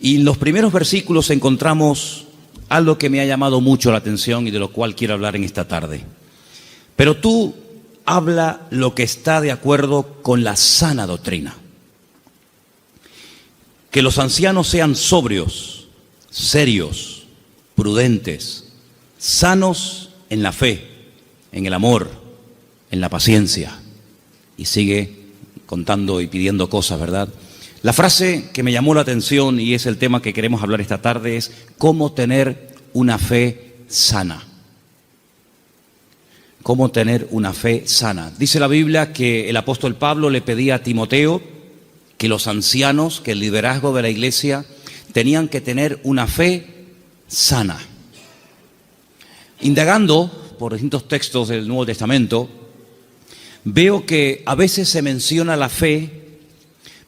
Y en los primeros versículos encontramos algo que me ha llamado mucho la atención y de lo cual quiero hablar en esta tarde. Pero tú habla lo que está de acuerdo con la sana doctrina. Que los ancianos sean sobrios, serios, prudentes, sanos en la fe, en el amor, en la paciencia. Y sigue contando y pidiendo cosas, ¿verdad? La frase que me llamó la atención y es el tema que queremos hablar esta tarde es cómo tener una fe sana. Cómo tener una fe sana. Dice la Biblia que el apóstol Pablo le pedía a Timoteo que los ancianos, que el liderazgo de la iglesia tenían que tener una fe sana. Indagando por distintos textos del Nuevo Testamento, veo que a veces se menciona la fe,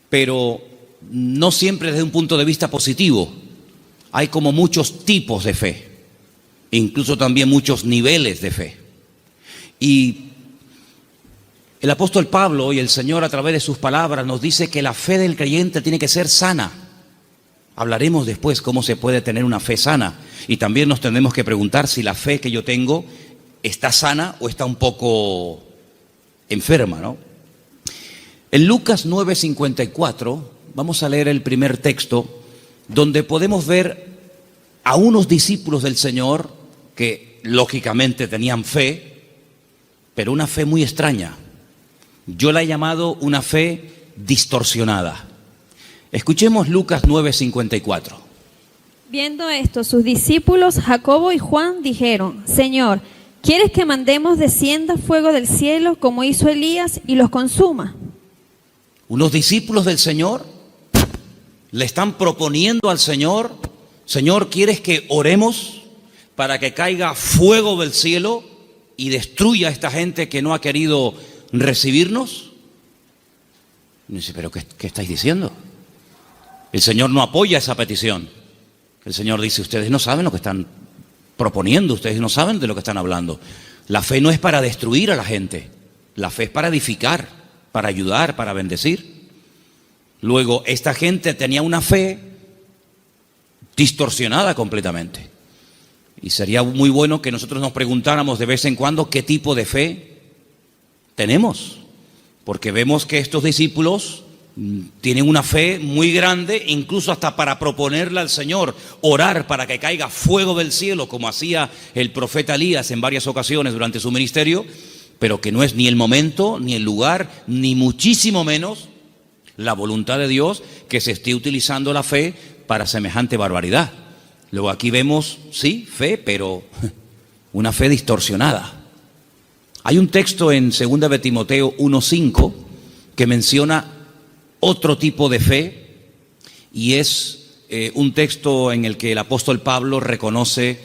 pero no siempre desde un punto de vista positivo. Hay como muchos tipos de fe, incluso también muchos niveles de fe. Y el apóstol Pablo y el Señor a través de sus palabras nos dice que la fe del creyente tiene que ser sana. Hablaremos después cómo se puede tener una fe sana. Y también nos tendremos que preguntar si la fe que yo tengo está sana o está un poco enferma, ¿no? En Lucas 9:54 vamos a leer el primer texto donde podemos ver a unos discípulos del Señor que lógicamente tenían fe, pero una fe muy extraña. Yo la he llamado una fe distorsionada. Escuchemos Lucas 9:54. Viendo esto, sus discípulos Jacobo y Juan dijeron: Señor, ¿quieres que mandemos descienda fuego del cielo como hizo Elías y los consuma? Unos discípulos del Señor le están proponiendo al Señor: Señor, ¿quieres que oremos para que caiga fuego del cielo y destruya a esta gente que no ha querido recibirnos? Y dice, ¿pero qué estáis diciendo? El Señor no apoya esa petición. El Señor dice, ustedes no saben lo que están proponiendo, ustedes no saben de lo que están hablando. La fe no es para destruir a la gente, la fe es para edificar, para ayudar, para bendecir. Luego, esta gente tenía una fe distorsionada completamente. Y sería muy bueno que nosotros nos preguntáramos de vez en cuando qué tipo de fe tenemos. Porque vemos que estos discípulos tienen una fe muy grande, incluso hasta para proponerle al Señor, orar para que caiga fuego del cielo, como hacía el profeta Elías en varias ocasiones durante su ministerio, pero que no es ni el momento, ni el lugar, ni muchísimo menos la voluntad de Dios que se esté utilizando la fe para semejante barbaridad. Luego aquí vemos, sí, fe, pero una fe distorsionada. Hay un texto en 2 de Timoteo 1:5 que menciona otro tipo de fe y es un texto en el que el apóstol Pablo reconoce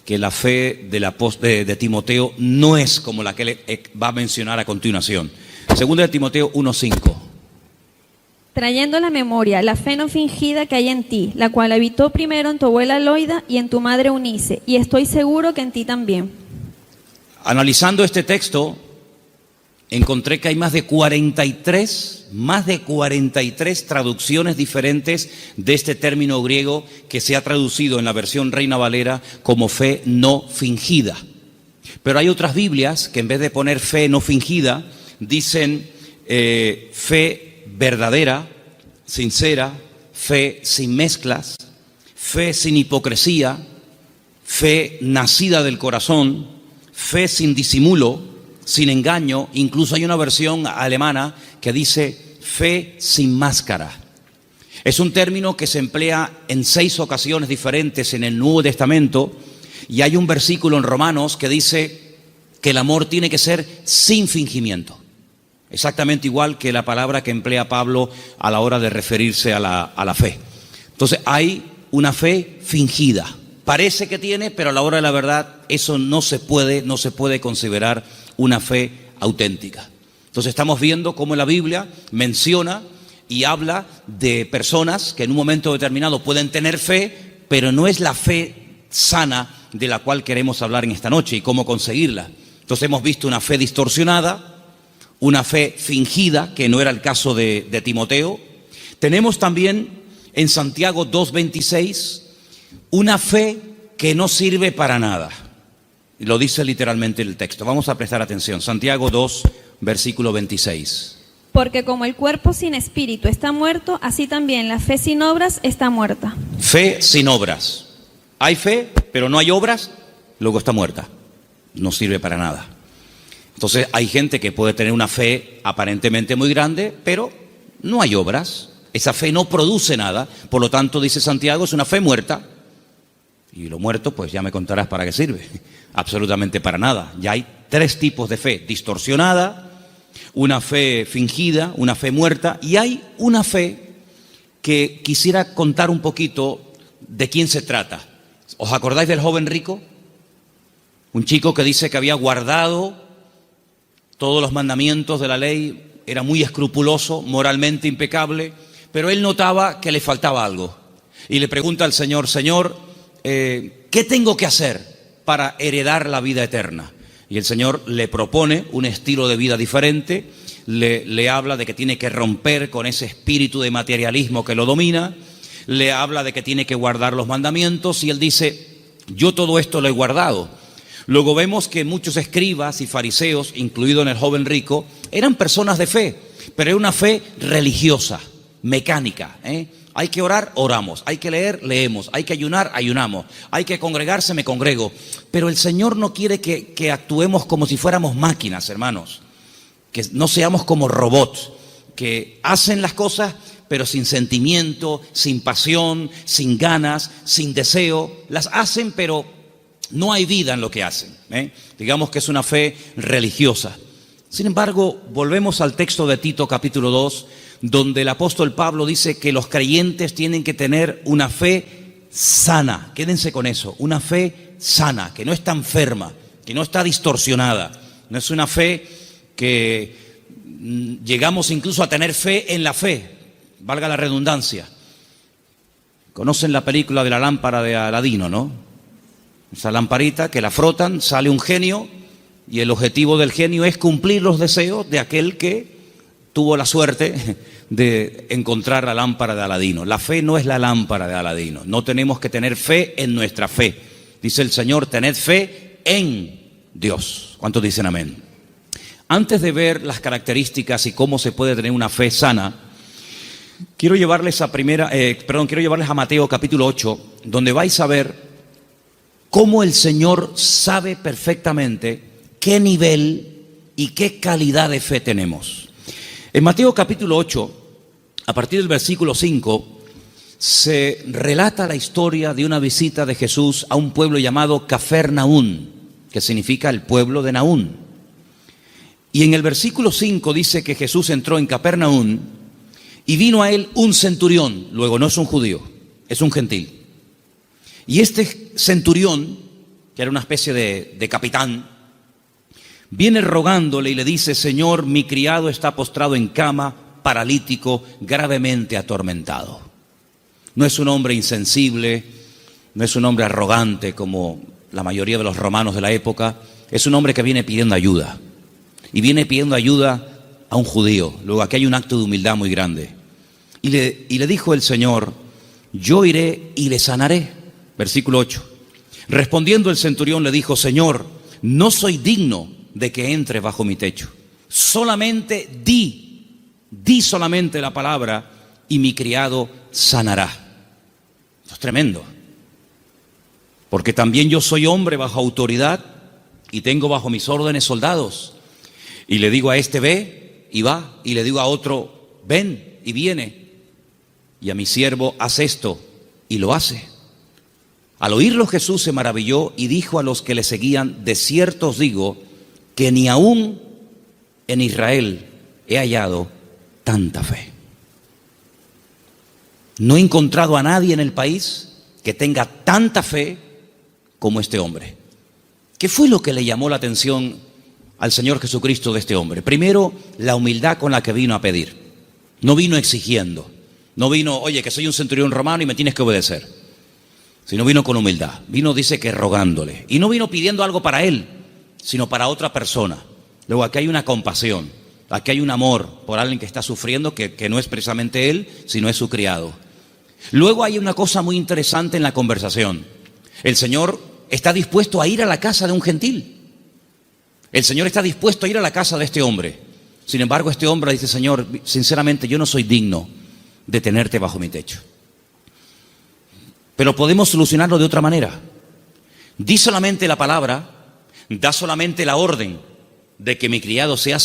que la fe de Timoteo no es como la que él va a mencionar a continuación. 2 de Timoteo 1:5. Trayendo a la memoria la fe no fingida que hay en ti, la cual habitó primero en tu abuela Loida y en tu madre Eunice, y estoy seguro que en ti también. Analizando este texto, encontré que hay más de 43 traducciones diferentes de este término griego que se ha traducido en la versión Reina Valera como fe no fingida. Pero hay otras Biblias que en vez de poner fe no fingida, dicen fe verdadera, sincera, fe sin mezclas, fe sin hipocresía, fe nacida del corazón, fe sin disimulo, sin engaño. Incluso hay una versión alemana que dice fe sin máscara. Es un término que se emplea en 6 ocasiones diferentes en el Nuevo Testamento y hay un versículo en Romanos que dice que el amor tiene que ser sin fingimiento. Exactamente igual que la palabra que emplea Pablo a la hora de referirse a la fe. Entonces hay una fe fingida. Parece que tiene, pero a la hora de la verdad eso no se puede considerar una fe auténtica. Entonces estamos viendo cómo la Biblia menciona y habla de personas que en un momento determinado pueden tener fe, pero no es la fe sana de la cual queremos hablar en esta noche y cómo conseguirla. Entonces hemos visto una fe distorsionada, una fe fingida, que no era el caso de Timoteo. Tenemos también en Santiago 2:26, una fe que no sirve para nada. Lo dice literalmente el texto. Vamos a prestar atención. Santiago 2, versículo 26. Porque como el cuerpo sin espíritu está muerto, así también la fe sin obras está muerta. Fe sin obras. Hay fe, pero no hay obras, luego está muerta. No sirve para nada. Entonces hay gente que puede tener una fe aparentemente muy grande, pero no hay obras. Esa fe no produce nada. Por lo tanto, dice Santiago, es una fe muerta. Y lo muerto, pues ya me contarás para qué sirve. Absolutamente para nada. Ya hay tres tipos de fe: distorsionada, una fe fingida, una fe muerta, y hay una fe que quisiera contar un poquito de quién se trata. ¿Os acordáis del joven rico? Un chico que dice que había guardado todos los mandamientos de la ley, era muy escrupuloso, moralmente impecable, pero él notaba que le faltaba algo. Y le pregunta al Señor: Señor, ¿qué tengo que hacer para heredar la vida eterna? Y el Señor le propone un estilo de vida diferente, le habla de que tiene que romper con ese espíritu de materialismo que lo domina, le habla de que tiene que guardar los mandamientos, y él dice: yo todo esto lo he guardado. Luego vemos que muchos escribas y fariseos, incluido en el joven rico, eran personas de fe, pero era una fe religiosa, mecánica, Hay que orar, oramos. Hay que leer, leemos. Hay que ayunar, ayunamos. Hay que congregarse, me congrego. Pero el Señor no quiere que actuemos como si fuéramos máquinas, hermanos. Que no seamos como robots, que hacen las cosas, pero sin sentimiento, sin pasión, sin ganas, sin deseo. Las hacen, pero no hay vida en lo que hacen. Digamos que es una fe religiosa. Sin embargo, volvemos al texto de Tito capítulo 2, donde el apóstol Pablo dice que los creyentes tienen que tener una fe sana. Quédense con eso, una fe sana, que no está enferma, que no está distorsionada. No es una fe que llegamos incluso a tener fe en la fe, valga la redundancia. Conocen la película de la lámpara de Aladino, ¿no? Esa lamparita que la frotan, sale un genio, y el objetivo del genio es cumplir los deseos de aquel que tuvo la suerte de encontrar la lámpara de Aladino. La fe no es la lámpara de Aladino. No tenemos que tener fe en nuestra fe. Dice el Señor: tened fe en Dios. ¿Cuántos dicen amén? Antes de ver las características y cómo se puede tener una fe sana, quiero llevarles a Mateo capítulo 8, donde vais a ver cómo el Señor sabe perfectamente qué nivel y qué calidad de fe tenemos. En Mateo capítulo 8, a partir del versículo 5, se relata la historia de una visita de Jesús a un pueblo llamado Cafarnaún, que significa el pueblo de Naún. Y en el versículo 5 dice que Jesús entró en Cafarnaún y vino a él un centurión. Luego, no es un judío, es un gentil. Y este centurión, que era una especie de capitán, viene rogándole y le dice: Señor, mi criado está postrado en cama, paralítico, gravemente atormentado. No es un hombre insensible, no es un hombre arrogante como la mayoría de los romanos de la época. Es un hombre que viene pidiendo ayuda. Y viene pidiendo ayuda a un judío. Luego aquí hay un acto de humildad muy grande. Y le dijo el Señor: yo iré y le sanaré. Versículo 8. Respondiendo el centurión le dijo: Señor, no soy digno de que entre bajo mi techo. Solamente di solamente la palabra y mi criado sanará. Esto es tremendo. Porque también yo soy hombre bajo autoridad y tengo bajo mis órdenes soldados. Y le digo a este: ve, y va. Y le digo a otro: ven, y viene. Y a mi siervo: haz esto, y lo hace. Al oírlo Jesús se maravilló y dijo a los que le seguían: de cierto os digo que ni aún en Israel he hallado tanta fe. No he encontrado a nadie en el país que tenga tanta fe como este hombre. ¿Qué fue lo que le llamó la atención al Señor Jesucristo de este hombre? Primero, la humildad con la que vino a pedir. No vino exigiendo. No vino: oye, que soy un centurión romano y me tienes que obedecer. Sino vino con humildad. Vino, dice, que rogándole. Y no vino pidiendo algo para él, sino para otra persona. Luego aquí hay una compasión, aquí hay un amor por alguien que está sufriendo, que no es precisamente él, sino es su criado. Luego hay una cosa muy interesante en la conversación. El Señor está dispuesto a ir a la casa de un gentil. El Señor está dispuesto a ir a la casa de este hombre. Sin embargo, este hombre dice: Señor, sinceramente yo no soy digno de tenerte bajo mi techo. Pero podemos solucionarlo de otra manera. Di solamente la palabra, da solamente la orden de que mi criado sea,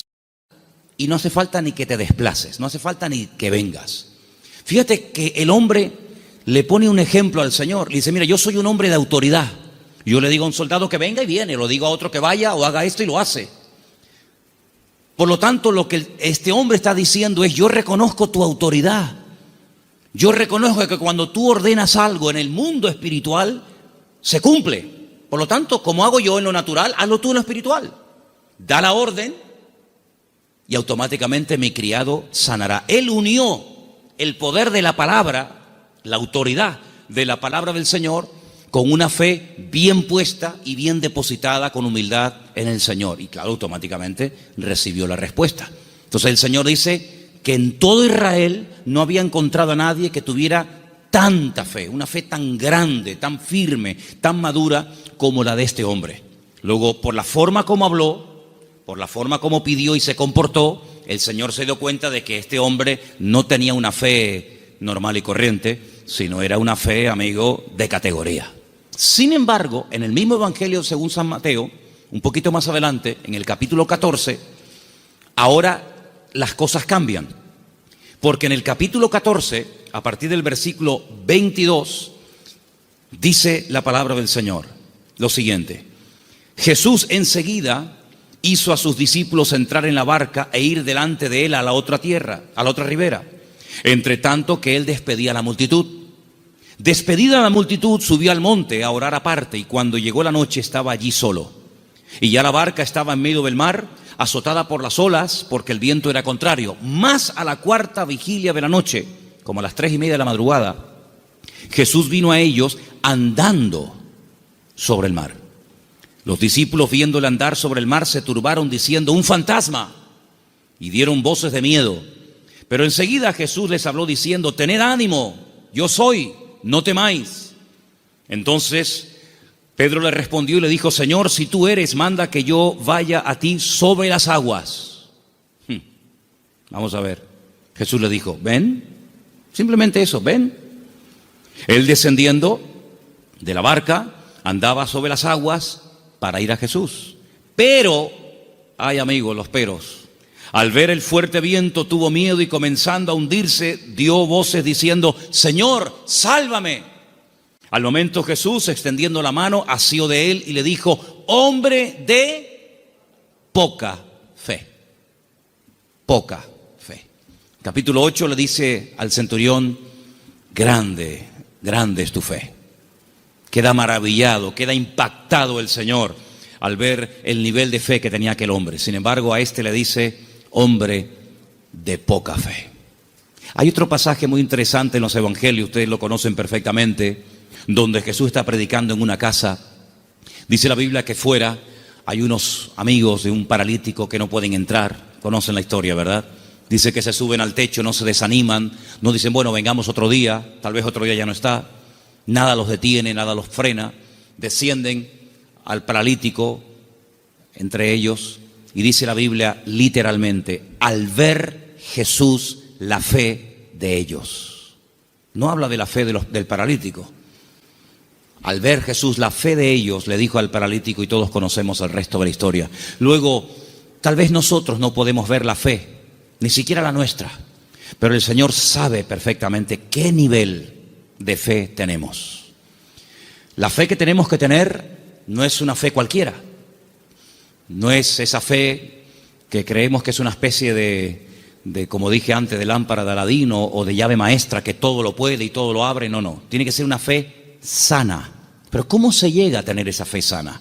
y no hace falta ni que te desplaces, no hace falta ni que vengas. Fíjate que el hombre le pone un ejemplo al Señor. Le dice: mira, yo soy un hombre de autoridad. Yo le digo a un soldado que venga y viene, lo digo a otro que vaya o haga esto y lo hace. Por lo tanto, lo que este hombre está diciendo es: yo reconozco tu autoridad. Yo reconozco que cuando tú ordenas algo en el mundo espiritual, se cumple. Por lo tanto, como hago yo en lo natural, hazlo tú en lo espiritual. Da la orden y automáticamente mi criado sanará. Él unió el poder de la palabra, la autoridad de la palabra del Señor, con una fe bien puesta y bien depositada con humildad en el Señor. Y claro, automáticamente recibió la respuesta. Entonces el Señor dice que en todo Israel no había encontrado a nadie que tuviera tanta fe, una fe tan grande, tan firme, tan madura como la de este hombre. Luego, por la forma como habló, por la forma como pidió y se comportó, el Señor se dio cuenta de que este hombre no tenía una fe normal y corriente, sino era una fe, amigo, de categoría. Sin embargo, en el mismo Evangelio según San Mateo, un poquito más adelante, en el capítulo 14, ahora las cosas cambian. Porque en el capítulo 14, a partir del versículo 22, dice la palabra del Señor lo siguiente: Jesús enseguida hizo a sus discípulos entrar en la barca e ir delante de él a la otra tierra, a la otra ribera, entre tanto que él despedía a la multitud. Despedida la multitud, subió al monte a orar aparte, y cuando llegó la noche estaba allí solo. Y ya la barca estaba en medio del mar, azotada por las olas, porque el viento era contrario. Más a la cuarta vigilia de la noche, como a las 3:30 de la madrugada, Jesús vino a ellos andando sobre el mar. Los discípulos, viéndole andar sobre el mar, se turbaron diciendo: un fantasma, y dieron voces de miedo. Pero enseguida Jesús les habló diciendo: tened ánimo, yo soy, no temáis. Entonces Pedro le respondió y le dijo: Señor, si tú eres, manda que yo vaya a ti sobre las aguas. Vamos a ver. Jesús le dijo: ven, simplemente eso, ven. Él, descendiendo de la barca, andaba sobre las aguas para ir a Jesús. Pero, ay amigo, los peros. Al ver el fuerte viento tuvo miedo y, comenzando a hundirse, dio voces diciendo: Señor, sálvame. Al momento Jesús, extendiendo la mano, asió de él y le dijo: hombre de poca fe. Poca fe. Capítulo 8 le dice al centurión: grande, grande es tu fe. Queda maravillado, queda impactado el Señor al ver el nivel de fe que tenía aquel hombre. Sin embargo, a este le dice: hombre de poca fe. Hay otro pasaje muy interesante en los evangelios, ustedes lo conocen perfectamente, donde Jesús está predicando en una casa. Dice la Biblia que fuera hay unos amigos de un paralítico que no pueden entrar. Conocen la historia, ¿verdad? Dice que se suben al techo, no se desaniman, no dicen: bueno, vengamos otro día, tal vez otro día ya no está. Nada los detiene, nada los frena. Descienden al paralítico, entre ellos, y dice la Biblia literalmente: al ver Jesús la fe de ellos. No habla de la fe del paralítico. Al ver Jesús la fe de ellos, le dijo al paralítico, y todos conocemos el resto de la historia. Luego, tal vez nosotros no podemos ver la fe, ni siquiera la nuestra, pero el Señor sabe perfectamente qué nivel de fe tenemos. La fe que tenemos que tener no es una fe cualquiera. No es esa fe que creemos que es una especie de, como dije antes, de lámpara de Aladín o de llave maestra que todo lo puede y todo lo abre. No, no. Tiene que ser una fe sana. Pero ¿cómo se llega a tener esa fe sana?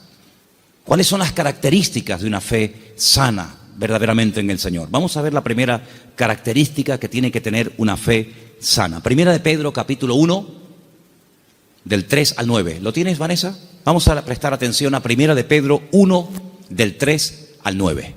¿Cuáles son las características de una fe sana verdaderamente en el Señor? Vamos a ver la primera característica que tiene que tener una fe sana. Primera de Pedro, capítulo 1, del 3 al 9. ¿Lo tienes, Vanessa? Vamos a prestar atención a Primera de Pedro 1, del 3 al 9.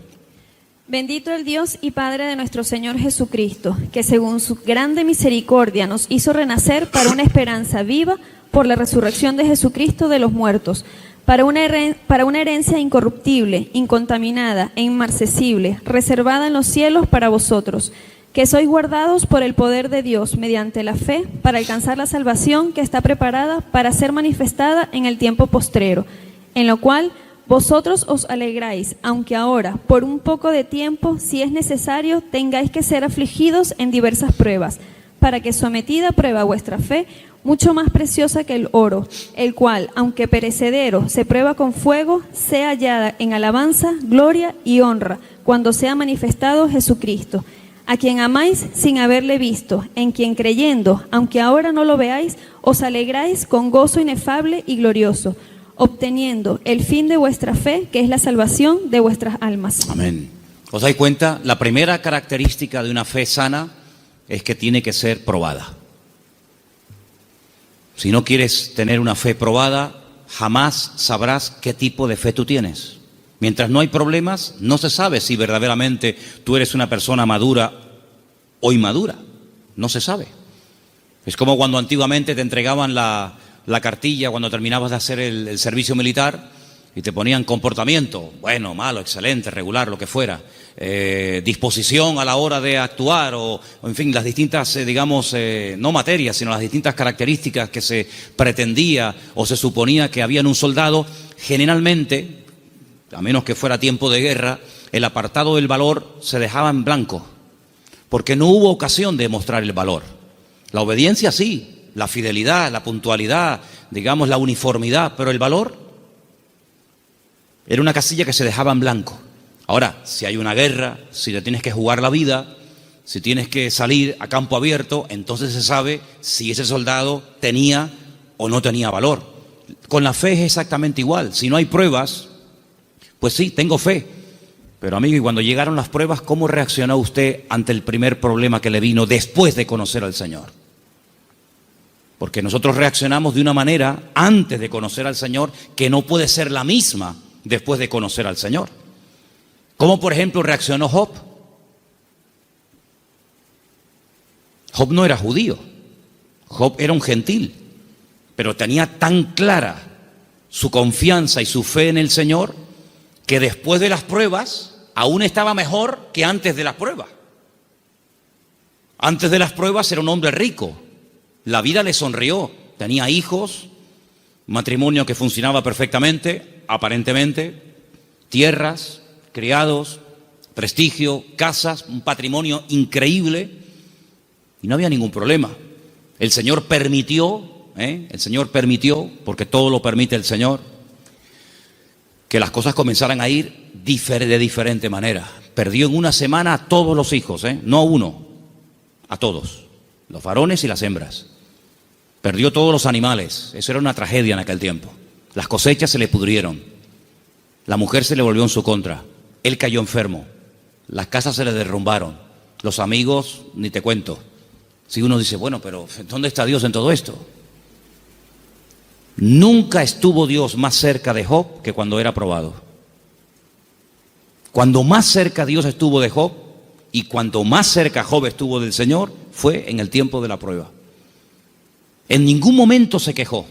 Bendito el Dios y Padre de nuestro Señor Jesucristo, que según su grande misericordia nos hizo renacer para una esperanza viva por la resurrección de Jesucristo de los muertos, para una herencia incorruptible, incontaminada e inmarcesible, reservada en los cielos para vosotros, que sois guardados por el poder de Dios mediante la fe para alcanzar la salvación que está preparada para ser manifestada en el tiempo postrero, en lo cual vosotros os alegráis, aunque ahora, por un poco de tiempo, si es necesario, tengáis que ser afligidos en diversas pruebas, para que sometida a prueba vuestra fe, mucho más preciosa que el oro, el cual, aunque perecedero, se prueba con fuego, sea hallada en alabanza, gloria y honra, cuando sea manifestado Jesucristo, a quien amáis sin haberle visto, en quien creyendo, aunque ahora no lo veáis, os alegráis con gozo inefable y glorioso, obteniendo el fin de vuestra fe, que es la salvación de vuestras almas. Amén. ¿Os dais cuenta? La primera característica de una fe sana es que tiene que ser probada. Si no quieres tener una fe probada, jamás sabrás qué tipo de fe tú tienes. Mientras no hay problemas, no se sabe si verdaderamente tú eres una persona madura o inmadura. No se sabe. Es como cuando antiguamente te entregaban la cartilla cuando terminabas de hacer el servicio militar y te ponían comportamiento, bueno, malo, excelente, regular, lo que fuera, disposición a la hora de actuar o en fin, las distintas, no materias, sino las distintas características que se pretendía o se suponía que había en un soldado. Generalmente, a menos que fuera tiempo de guerra, el apartado del valor se dejaba en blanco, porque no hubo ocasión de mostrar el valor. La obediencia sí, la fidelidad, la puntualidad, la uniformidad, pero el valor era una casilla que se dejaba en blanco. Ahora, si hay una guerra, si te tienes que jugar la vida, si tienes que salir a campo abierto, entonces se sabe si ese soldado tenía o no tenía valor. Con la fe es exactamente igual. Si no hay pruebas, pues sí, tengo fe. Pero amigo, y cuando llegaron las pruebas, ¿cómo reaccionó usted ante el primer problema que le vino después de conocer al Señor? Porque nosotros reaccionamos de una manera antes de conocer al Señor que no puede ser la misma después de conocer al Señor. ¿Cómo, por ejemplo, reaccionó Job? Job no era judío, Job era un gentil, pero tenía tan clara su confianza y su fe en el Señor que después de las pruebas aún estaba mejor que antes de las pruebas. Antes de las pruebas era un hombre rico. La vida le sonrió, tenía hijos, matrimonio que funcionaba perfectamente, aparentemente, tierras, criados, prestigio, casas, un patrimonio increíble y no había ningún problema. El Señor permitió, porque todo lo permite el Señor, que las cosas comenzaran a ir de diferente manera. Perdió en una semana a todos los hijos, no a uno, a todos, los varones y las hembras. Perdió todos los animales, eso era una tragedia en aquel tiempo. Las cosechas se le pudrieron, la mujer se le volvió en su contra, él cayó enfermo, las casas se le derrumbaron, los amigos, ni te cuento. Si uno dice, bueno, pero ¿dónde está Dios en todo esto? Nunca estuvo Dios más cerca de Job que cuando era probado. Cuando más cerca Dios estuvo de Job y cuanto más cerca Job estuvo del Señor fue en el tiempo de la prueba. En ningún momento se quejó.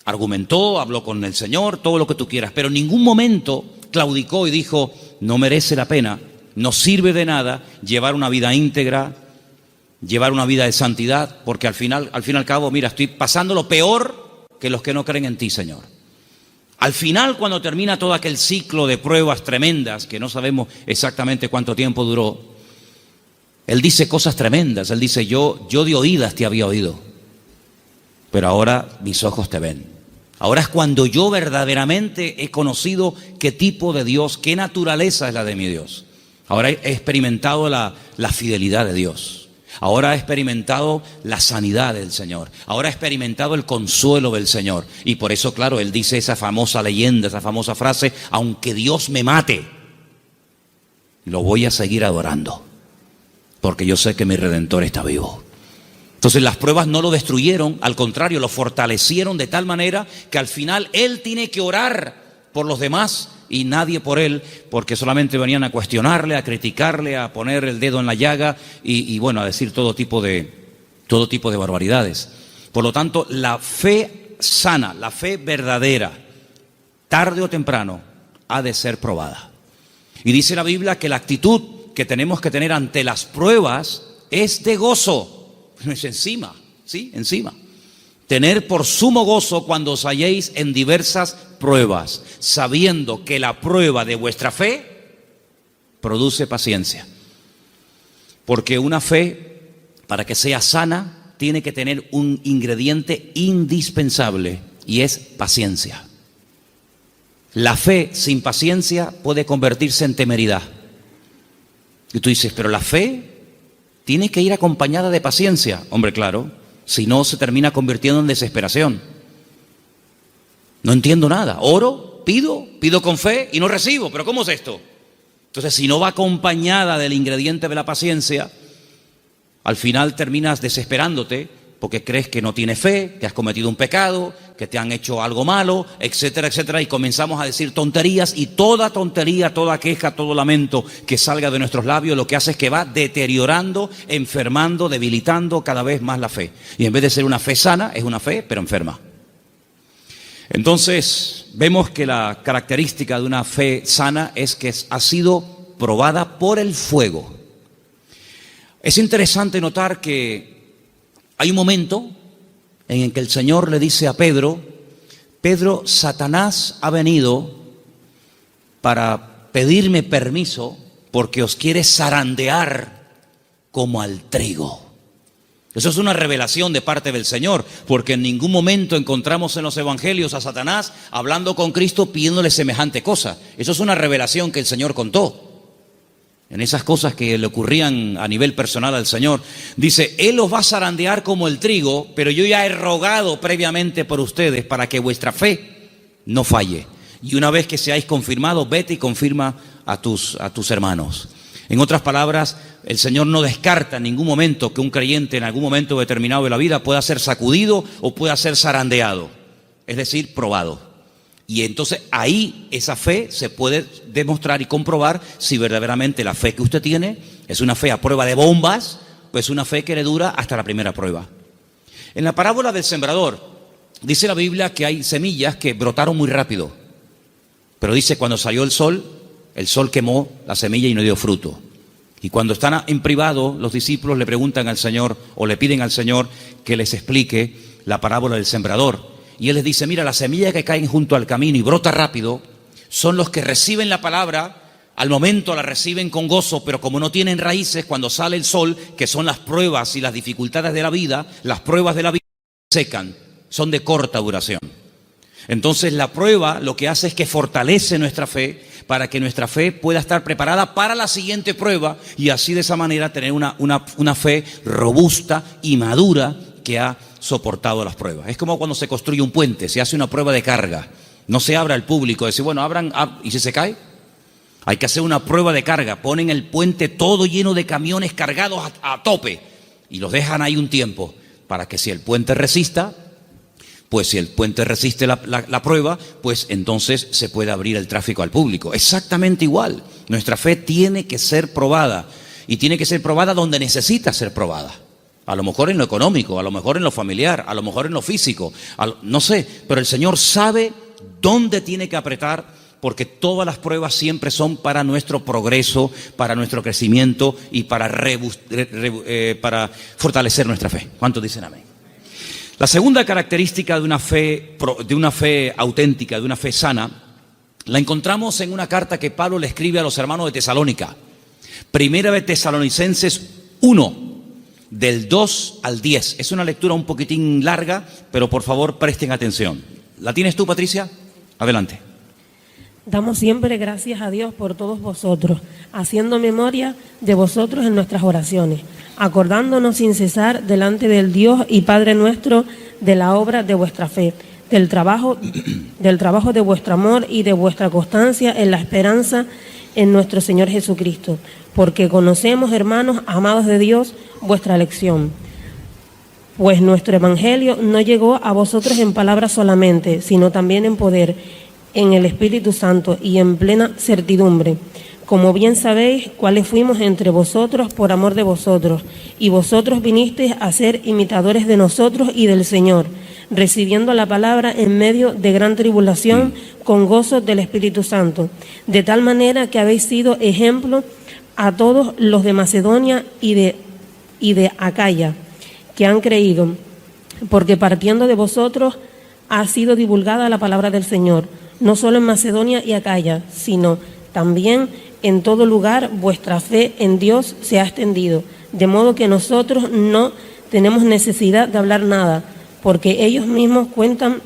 Argumentó, habló con el Señor, todo lo que tú quieras, pero en ningún momento claudicó y dijo, no merece la pena, no sirve de nada llevar una vida íntegra, llevar una vida de santidad, porque al fin y al cabo, mira, estoy pasando lo peor que los que no creen en ti, Señor. Al final, cuando termina todo aquel ciclo de pruebas tremendas, que no sabemos exactamente cuánto tiempo duró, él dice cosas tremendas. Él dice, yo de oídas te había oído, pero ahora mis ojos te ven. Ahora es cuando yo verdaderamente he conocido qué tipo de Dios, qué naturaleza es la de mi Dios. Ahora he experimentado la fidelidad de Dios. Ahora he experimentado la sanidad del Señor. Ahora he experimentado el consuelo del Señor. Y por eso, claro, él dice esa famosa leyenda, esa famosa frase, aunque Dios me mate, lo voy a seguir adorando, porque yo sé que mi Redentor está vivo. Entonces las pruebas no lo destruyeron, al contrario, lo fortalecieron de tal manera que al final él tiene que orar por los demás y nadie por él, porque solamente venían a cuestionarle, a criticarle, a poner el dedo en la llaga y bueno, a decir todo tipo de barbaridades. Por lo tanto, la fe sana, la fe verdadera, tarde o temprano, ha de ser probada. Y dice la Biblia que la actitud que tenemos que tener ante las pruebas es de gozo. No es encima, ¿sí? Encima. Tener por sumo gozo cuando os halléis en diversas pruebas, sabiendo que la prueba de vuestra fe produce paciencia. Porque una fe, para que sea sana, tiene que tener un ingrediente indispensable y es paciencia. La fe sin paciencia puede convertirse en temeridad. Y tú dices, pero la fe tiene que ir acompañada de paciencia. Hombre, claro, si no se termina convirtiendo en desesperación. No entiendo nada. Oro, pido con fe y no recibo. ¿Pero cómo es esto? Entonces, si no va acompañada del ingrediente de la paciencia, al final terminas desesperándote porque crees que no tienes fe, que has cometido un pecado, que te han hecho algo malo, etcétera, etcétera, y comenzamos a decir tonterías, y toda tontería, toda queja, todo lamento que salga de nuestros labios lo que hace es que va deteriorando, enfermando, debilitando cada vez más la fe. Y en vez de ser una fe sana, es una fe, pero enferma. Entonces, vemos que la característica de una fe sana es que ha sido probada por el fuego. Es interesante notar que hay un momento en el que el Señor le dice a Pedro, Pedro, Satanás ha venido para pedirme permiso porque os quiere zarandear como al trigo. Eso es una revelación de parte del Señor, porque en ningún momento encontramos en los evangelios a Satanás hablando con Cristo pidiéndole semejante cosa. Eso es una revelación que el Señor contó. En esas cosas que le ocurrían a nivel personal al Señor, dice, Él os va a zarandear como el trigo, pero yo ya he rogado previamente por ustedes para que vuestra fe no falle. Y una vez que seáis confirmados, vete y confirma a tus hermanos. En otras palabras, el Señor no descarta en ningún momento que un creyente en algún momento determinado de la vida pueda ser sacudido o pueda ser zarandeado, es decir, probado. Y entonces ahí esa fe se puede demostrar y comprobar si verdaderamente la fe que usted tiene es una fe a prueba de bombas, pues una fe que le dura hasta la primera prueba. En la parábola del sembrador, dice la Biblia que hay semillas que brotaron muy rápido, pero dice cuando salió el sol quemó la semilla y no dio fruto. Y cuando están en privado, los discípulos le preguntan al Señor o le piden al Señor que les explique la parábola del sembrador. Y Él les dice, mira, las semillas que caen junto al camino y brota rápido son los que reciben la palabra, al momento la reciben con gozo, pero como no tienen raíces, cuando sale el sol, que son las pruebas y las dificultades de la vida, las pruebas de la vida secan, son de corta duración. Entonces la prueba lo que hace es que fortalece nuestra fe para que nuestra fe pueda estar preparada para la siguiente prueba y así de esa manera tener una fe robusta y madura que ha soportado las pruebas. Es como cuando se construye un puente, se hace una prueba de carga. No se abre al público, decir, bueno, abran, ¿y si se cae? Hay que hacer una prueba de carga. Ponen el puente todo lleno de camiones cargados a tope y los dejan ahí un tiempo para que si el puente resista, pues si el puente resiste la prueba, pues entonces se puede abrir el tráfico al público. Exactamente igual. Nuestra fe tiene que ser probada y tiene que ser probada donde necesita ser probada. A lo mejor en lo económico, a lo mejor en lo familiar, a lo mejor en lo físico, no sé, pero el Señor sabe dónde tiene que apretar porque todas las pruebas siempre son para nuestro progreso, para nuestro crecimiento y para fortalecer nuestra fe. ¿Cuántos dicen amén? La segunda característica de una fe auténtica, de una fe sana, la encontramos en una carta que Pablo le escribe a los hermanos de Tesalónica. Primera de Tesalonicenses 1. Del 2 al 10. Es una lectura un poquitín larga, pero por favor presten atención. ¿La tienes tú, Patricia? Adelante. Damos siempre gracias a Dios por todos vosotros, haciendo memoria de vosotros en nuestras oraciones, acordándonos sin cesar delante del Dios y Padre nuestro de la obra de vuestra fe, del trabajo de vuestro amor y de vuestra constancia en la esperanza en nuestro Señor Jesucristo, porque conocemos, hermanos amados de Dios, vuestra elección. Pues nuestro evangelio no llegó a vosotros en palabras solamente, sino también en poder, en el Espíritu Santo y en plena certidumbre, como bien sabéis cuáles fuimos entre vosotros por amor de vosotros, y vosotros vinisteis a ser imitadores de nosotros y del Señor, recibiendo la palabra en medio de gran tribulación con gozo del Espíritu Santo, de tal manera que habéis sido ejemplo a todos los de Macedonia y de Acaya que han creído, porque partiendo de vosotros ha sido divulgada la palabra del Señor, no solo en Macedonia y Acaya, sino también en todo lugar vuestra fe en Dios se ha extendido, de modo que nosotros no tenemos necesidad de hablar nada, porque ellos mismos cuentan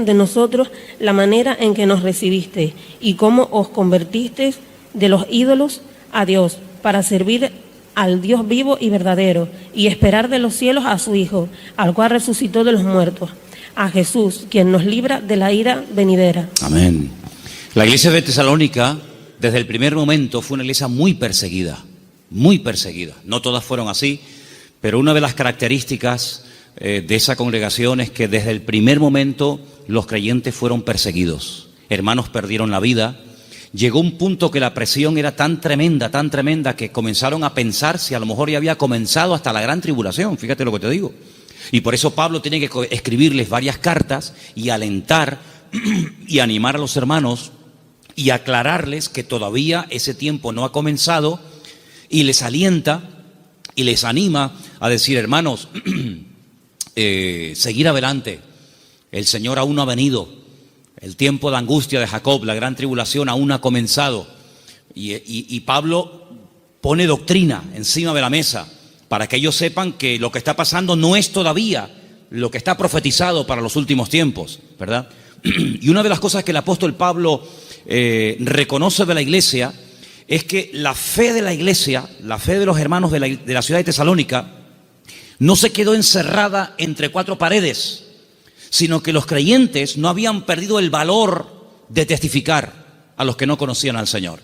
de nosotros la manera en que nos recibisteis y cómo os convertisteis de los ídolos a Dios, para servir al Dios vivo y verdadero, y esperar de los cielos a su Hijo, al cual resucitó de los muertos, a Jesús, quien nos libra de la ira venidera. Amén. La iglesia de Tesalónica, desde el primer momento, fue una iglesia muy perseguida, muy perseguida. No todas fueron así, pero una de las características de esa congregación es que desde el primer momento los creyentes fueron perseguidos. Hermanos perdieron la vida. Llegó un punto que la presión era tan tremenda, que comenzaron a pensar si a lo mejor ya había comenzado hasta la gran tribulación. Fíjate lo que te digo. Y por eso Pablo tiene que escribirles varias cartas y alentar y animar a los hermanos y aclararles que todavía ese tiempo no ha comenzado, y les alienta y les anima a decir: hermanos, seguir adelante, el Señor aún no ha venido. El tiempo de angustia de Jacob, la gran tribulación, aún no ha comenzado. Y Pablo pone doctrina encima de la mesa para que ellos sepan que lo que está pasando no es todavía lo que está profetizado para los últimos tiempos, ¿verdad? Y una de las cosas que el apóstol Pablo reconoce de la iglesia es que la fe de la iglesia, la fe de los hermanos de la ciudad de Tesalónica, no se quedó encerrada entre cuatro paredes, sino que los creyentes no habían perdido el valor de testificar a los que no conocían al Señor.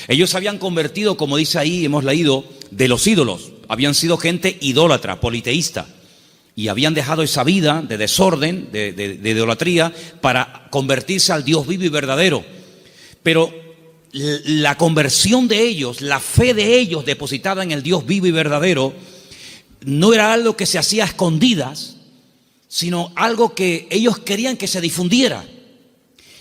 Ellos se habían convertido, como dice ahí, hemos leído, de los ídolos. Habían sido gente idólatra, politeísta, y habían dejado esa vida de desorden, de idolatría, para convertirse al Dios vivo y verdadero. Pero la conversión de ellos, la fe de ellos depositada en el Dios vivo y verdadero, no era algo que se hacía a escondidas, sino algo que ellos querían que se difundiera.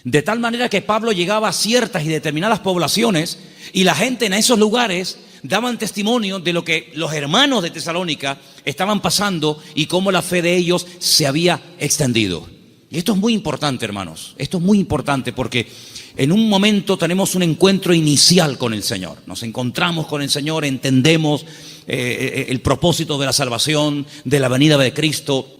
De tal manera que Pablo llegaba a ciertas y determinadas poblaciones, y la gente en esos lugares daban testimonio de lo que los hermanos de Tesalónica estaban pasando y cómo la fe de ellos se había extendido. Y esto es muy importante, hermanos. Esto es muy importante porque en un momento tenemos un encuentro inicial con el Señor. Nos encontramos con el Señor, entendemos el propósito de la salvación, de la venida de Cristo.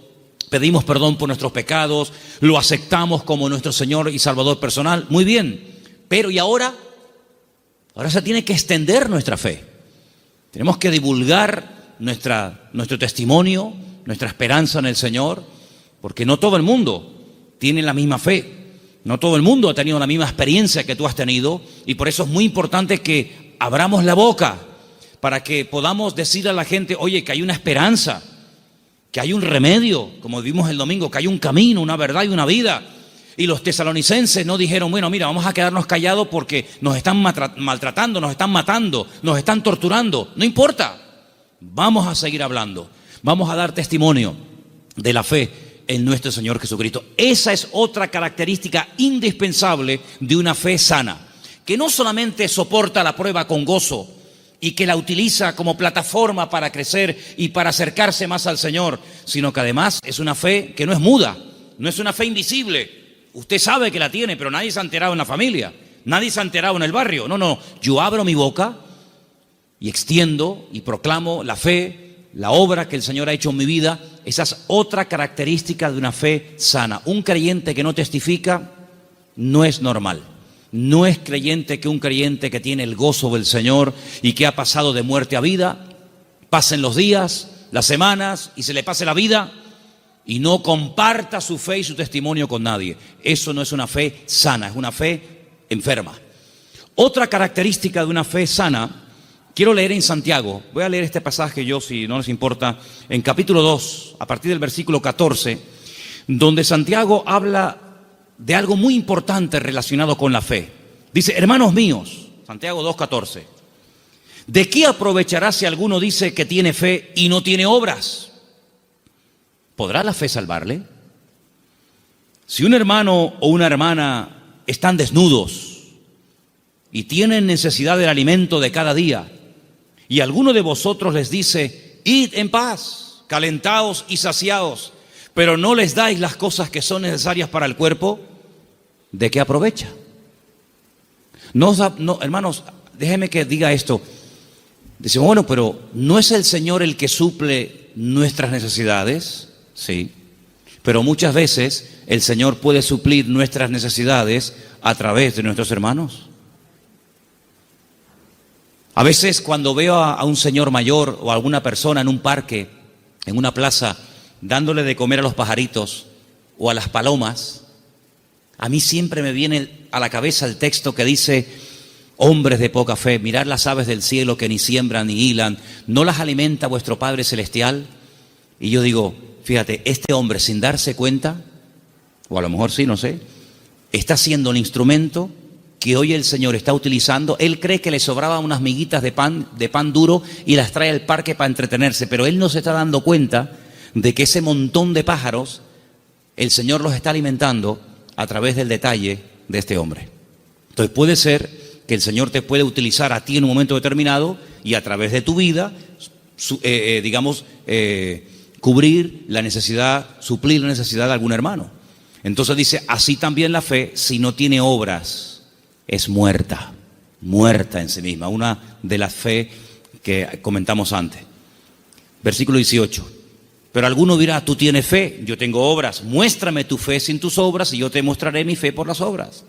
Pedimos perdón por nuestros pecados, lo aceptamos como nuestro Señor y Salvador personal. Muy bien, pero ¿y ahora? Ahora se tiene que extender nuestra fe. Tenemos que divulgar nuestro testimonio, nuestra esperanza en el Señor, porque no todo el mundo tiene la misma fe. No todo el mundo ha tenido la misma experiencia que tú has tenido, y por eso es muy importante que abramos la boca para que podamos decir a la gente: oye, que hay una esperanza, que hay un remedio, como vimos el domingo, que hay un camino, una verdad y una vida. Y los tesalonicenses no dijeron: bueno, mira, vamos a quedarnos callados porque nos están maltratando, nos están matando, nos están torturando. No importa, vamos a seguir hablando, vamos a dar testimonio de la fe en nuestro Señor Jesucristo. Esa es otra característica indispensable de una fe sana, que no solamente soporta la prueba con gozo y que la utiliza como plataforma para crecer y para acercarse más al Señor, sino que además es una fe que no es muda, no es una fe invisible. Usted sabe que la tiene, pero nadie se ha enterado en la familia, nadie se ha enterado en el barrio. No, yo abro mi boca y extiendo y proclamo la fe, la obra que el Señor ha hecho en mi vida. Esa es otra característica de una fe sana. Un creyente que no testifica no es normal. No es creyente que un creyente que tiene el gozo del Señor y que ha pasado de muerte a vida, pasen los días, las semanas y se le pase la vida y no comparta su fe y su testimonio con nadie. Eso no es una fe sana, es una fe enferma. Otra característica de una fe sana, quiero leer en Santiago. Voy a leer este pasaje yo, si no les importa, en capítulo 2, a partir del versículo 14. donde Santiago habla de algo muy importante relacionado con la fe. Dice, hermanos míos, Santiago 2:14, ¿de qué aprovechará si alguno dice que tiene fe y no tiene obras? ¿Podrá la fe salvarle? Si un hermano o una hermana están desnudos y tienen necesidad del alimento de cada día, y alguno de vosotros les dice, id en paz, calentaos y saciaos, pero no les dais las cosas que son necesarias para el cuerpo, ¿de qué aprovecha? No, hermanos, déjenme que diga esto. Decimos, bueno, pero ¿no es el Señor el que suple nuestras necesidades? Sí, pero muchas veces el Señor puede suplir nuestras necesidades a través de nuestros hermanos. A veces cuando veo a un señor mayor o a alguna persona en un parque, en una plaza, dándole de comer a los pajaritos o a las palomas, a mí siempre me viene a la cabeza el texto que dice, hombres de poca fe, mirad las aves del cielo que ni siembran ni hilan, ¿no las alimenta vuestro Padre Celestial? Y yo digo, fíjate, este hombre sin darse cuenta, o a lo mejor sí, no sé, está siendo el instrumento que hoy el Señor está utilizando. Él cree que le sobraban unas miguitas de pan duro y las trae al parque para entretenerse, pero él no se está dando cuenta de que ese montón de pájaros, el Señor los está alimentando a través del detalle de este hombre. Entonces puede ser que el Señor te puede utilizar a ti en un momento determinado y a través de tu vida, cubrir la necesidad, suplir la necesidad de algún hermano. Entonces dice, así también la fe, si no tiene obras, es muerta en sí misma. Una de las fe que comentamos antes. Versículo 18. Pero alguno dirá, tú tienes fe, yo tengo obras. Muéstrame tu fe sin tus obras y yo te mostraré mi fe por las obras.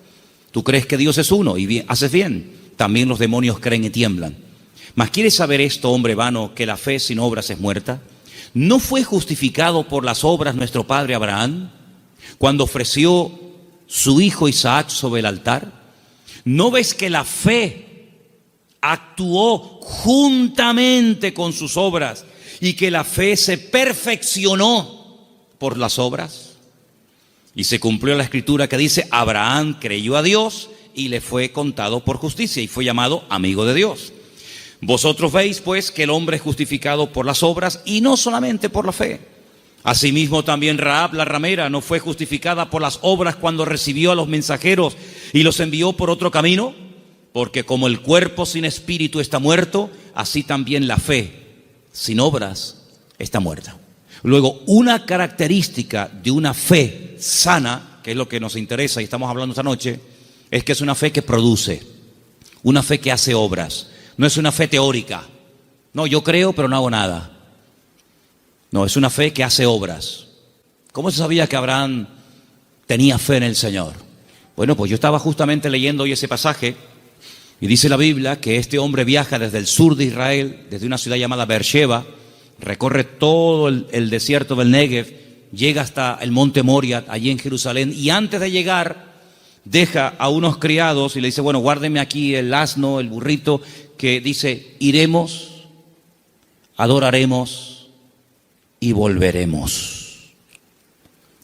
Tú crees que Dios es uno y bien, haces bien. También los demonios creen y tiemblan. Mas ¿quieres saber esto, hombre vano, que la fe sin obras es muerta? ¿No fue justificado por las obras nuestro padre Abraham cuando ofreció su hijo Isaac sobre el altar? ¿No ves que la fe actuó juntamente con sus obras y que la fe se perfeccionó por las obras? Y se cumplió la escritura que dice, Abraham creyó a Dios y le fue contado por justicia y fue llamado amigo de Dios. Vosotros veis pues que el hombre es justificado por las obras y no solamente por la fe. Asimismo también Rahab la ramera no fue justificada por las obras cuando recibió a los mensajeros y los envió por otro camino, porque como el cuerpo sin espíritu está muerto, así también la fe sin obras está muerta. Luego, una característica de una fe sana, que es lo que nos interesa y estamos hablando esta noche, es que es una fe que produce, una fe que hace obras. No es una fe teórica. No, yo creo pero no hago nada. No, es una fe que hace obras. ¿Cómo se sabía que Abraham tenía fe en el Señor? Bueno, pues yo estaba justamente leyendo hoy ese pasaje y dice la Biblia que este hombre viaja desde el sur de Israel, desde una ciudad llamada Beersheba, recorre todo el desierto del Negev, llega hasta el monte Moria, allí en Jerusalén, y antes de llegar deja a unos criados y le dice, bueno, guárdeme aquí el asno, el burrito, que dice, iremos, adoraremos y volveremos.